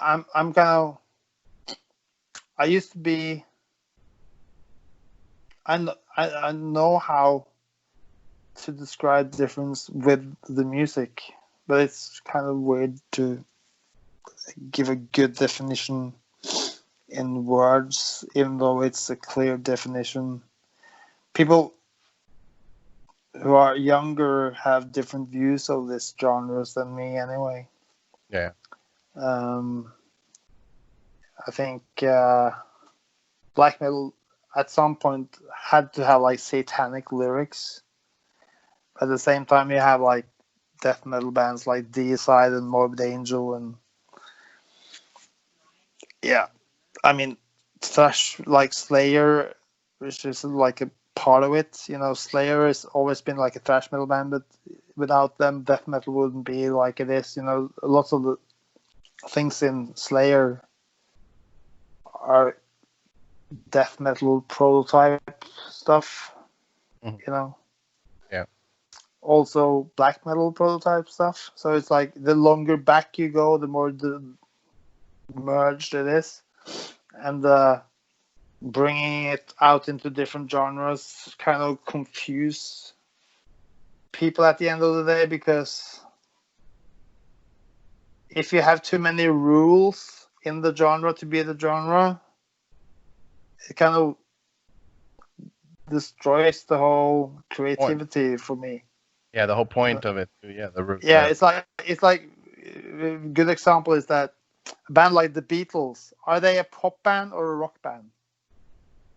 I'm kind of, I used to be, I know how to describe difference with the music, but it's kind of weird to give a good definition in words, even though it's a clear definition. People who are younger have different views of this genres than me anyway. Yeah. I think black metal at some point had to have like satanic lyrics. At the same time, you have like death metal bands like Deicide and Morbid Angel, and yeah, I mean thrash like Slayer, which is like a part of it. You know, Slayer has always been like a thrash metal band, but without them, death metal wouldn't be like it is. You know, lots of the things in Slayer are death metal prototype stuff. Mhm. You know. Yeah. Also black metal prototype stuff. So it's like the longer back you go, the more merged it is, and bringing it out into different genres kind of confuse people at the end of the day, because if you have too many rules in the genre to be the genre, it kind of destroys the whole creativity for me. Yeah, the whole point of it. Yeah, the root. Yeah, it's like a good example is that a band like the Beatles, are they a pop band or a rock band?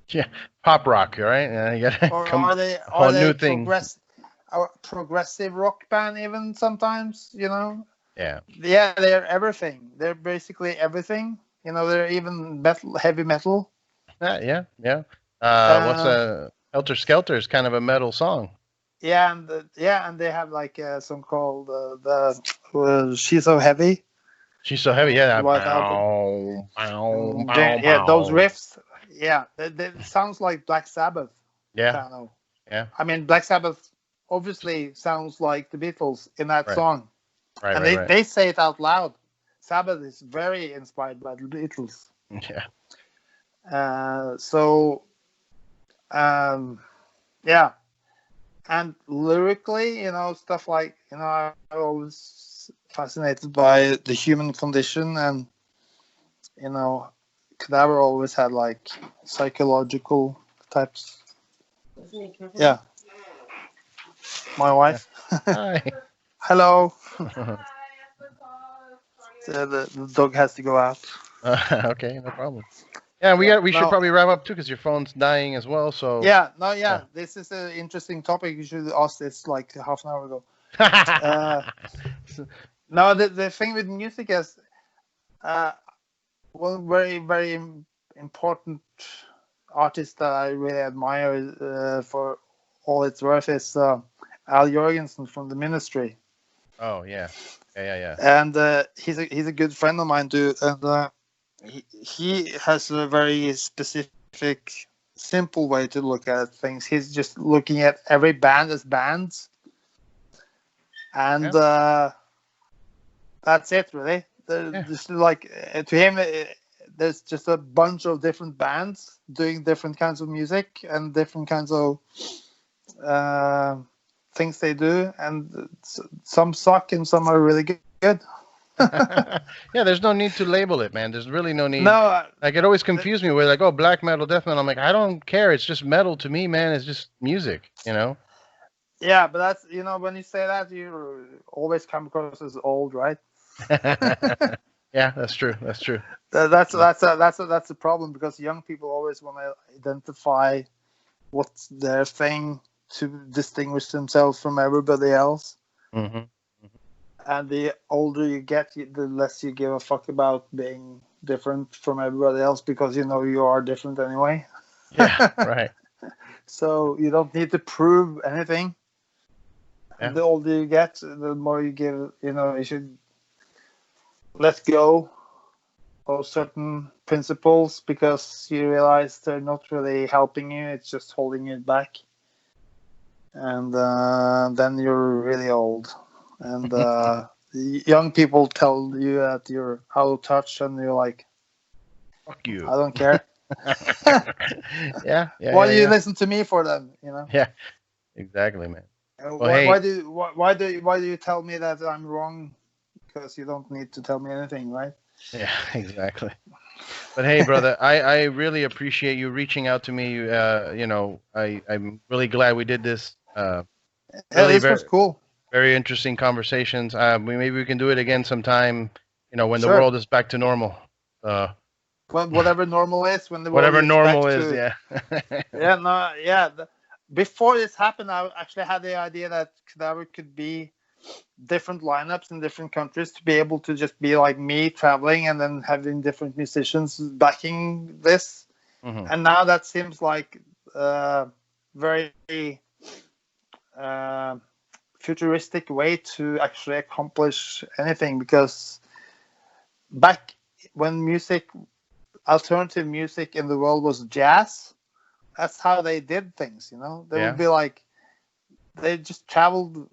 Yeah, pop rock, right? Yeah, you gotta Or come are they a new thing. progressive rock band even sometimes? You know? Yeah. Yeah, they're everything. They're basically everything. You know, they're even metal, heavy metal. Yeah. What's Uh, a Helter Skelter is kind of a metal song. yeah, and they have like a song called "She's So Heavy." She's so heavy. Yeah. The White Album. Bow, bow, And bow, yeah, those bow. riffs. Yeah, they sounds like Black Sabbath. Yeah. Kind of. Yeah. I mean, Black Sabbath obviously sounds like the Beatles in that Right. song, Right. and Right. they say it out loud. Sabbath is very inspired by the Beatles. Yeah. So, yeah, and lyrically, you know, stuff like, you know, I was fascinated by the human condition, and you know, Cadaver always had like psychological types. Yeah, my wife. Hi. Hello. The dog has to go out. Okay, no problem. Yeah, we should No, probably wrap up too because your phone's dying as well. So yeah. This is an interesting topic. You should ask this like half an hour ago. No, the thing with music is, one very, very important artist that I really admire for all it's worth is Al Jorgensen from the Ministry. Oh yeah. And he's a good friend of mine too, and he has a very specific, simple way to look at things. He's just looking at every band as bands, and that's it really. Just like to him, there's just a bunch of different bands doing different kinds of music and different kinds of things they do, and some suck and some are really good. Yeah, there's no need to label it, man. There's really no need. No, Like, it always confused me with, like, oh, black metal, death metal. I'm like, I don't care. It's just metal to me, man. It's just music, you know? yeah, but that's, when you say that, you always come across as old, right? Yeah, that's true. That's true. That's a problem, because young people always want to identify what's their thing to distinguish themselves from everybody else. Mm-hmm. And the older you get, the less you give a fuck about being different from everybody else, because you are different anyway. Yeah, right. So you don't need to prove anything. Yeah. And the older you get, the more you give. You should let go of certain principles, because you realize they're not really helping you. It's just holding you back. And then you're really old. And young people tell you that you're out of touch, and you're like, fuck you. I don't care. Yeah. Why do you listen to me for then? Yeah, exactly, man. Why do you tell me that I'm wrong? Because you don't need to tell me anything, right? Yeah, exactly. But hey, brother, I really appreciate you reaching out to me. I'm really glad we did this. Really, this was cool. Very interesting conversations. Maybe we can do it again sometime. When Sure. the world is back to normal. Whatever normal is, when the whatever world is normal back is, to, yeah. Before this happened, I actually had the idea that Cadaver could be different lineups in different countries, to be able to just be like me traveling and then having different musicians backing this. Mm-hmm. And now that seems like very futuristic way to actually accomplish anything, because back when alternative music in the world was jazz, that's how they did things. They would be like, they just traveled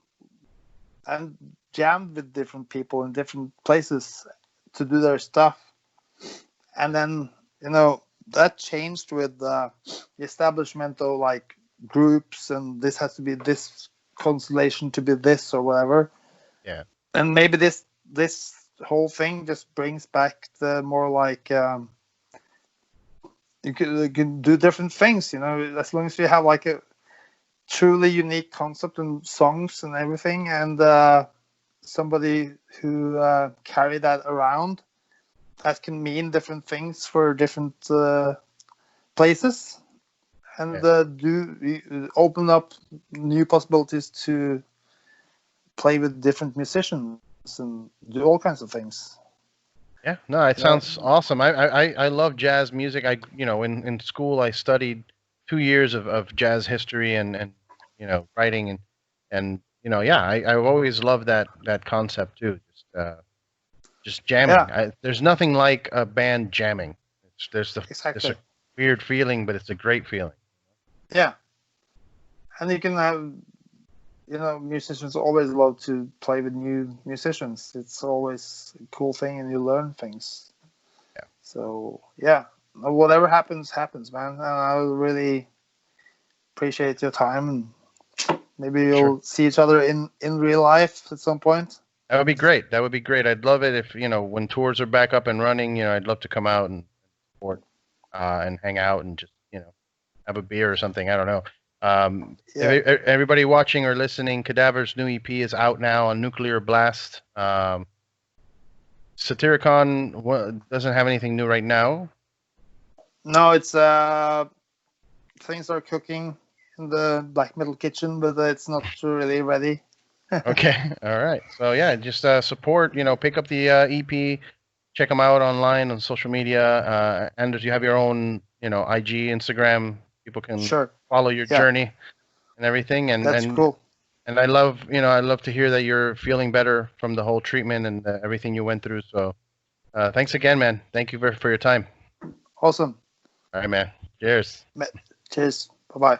and jammed with different people in different places to do their stuff. And then that changed with the establishment of like groups, and this has to be this constellation to be this or whatever. Yeah. And maybe this whole thing just brings back the more like you can do different things, as long as you have like a truly unique concept and songs and everything, and somebody who carry that around, that can mean different things for different places, and open up new possibilities to play with different musicians and do all kinds of things. Yeah, no, it sounds awesome. I love jazz music. In school I studied 2 years of jazz history and writing and I've always loved that concept too. Just jamming. Yeah. There's nothing like a band jamming. There's Exactly. a weird feeling, but it's a great feeling. Yeah, and you can have, musicians always love to play with new musicians. It's always a cool thing, and you learn things. Yeah. So yeah, whatever happens, man. And I really appreciate your time, and maybe you'll see each other in real life at some point. That would be great. I'd love it if, when tours are back up and running, I'd love to come out and support and hang out and just, have a beer or something. I don't know. Everybody watching or listening, Cadaver's new EP is out now on Nuclear Blast. Satyricon doesn't have anything new right now. No, it's things are cooking in the black metal kitchen, but it's not really ready. Okay. All right. So yeah, just support, pick up the EP, check them out online on social media. And you have your own, IG, Instagram. People can follow your journey and everything. And that's cool. And I love to hear that you're feeling better from the whole treatment and everything you went through. So thanks again, man. Thank you for your time. Awesome. All right, man. Cheers. Cheers. Bye-bye.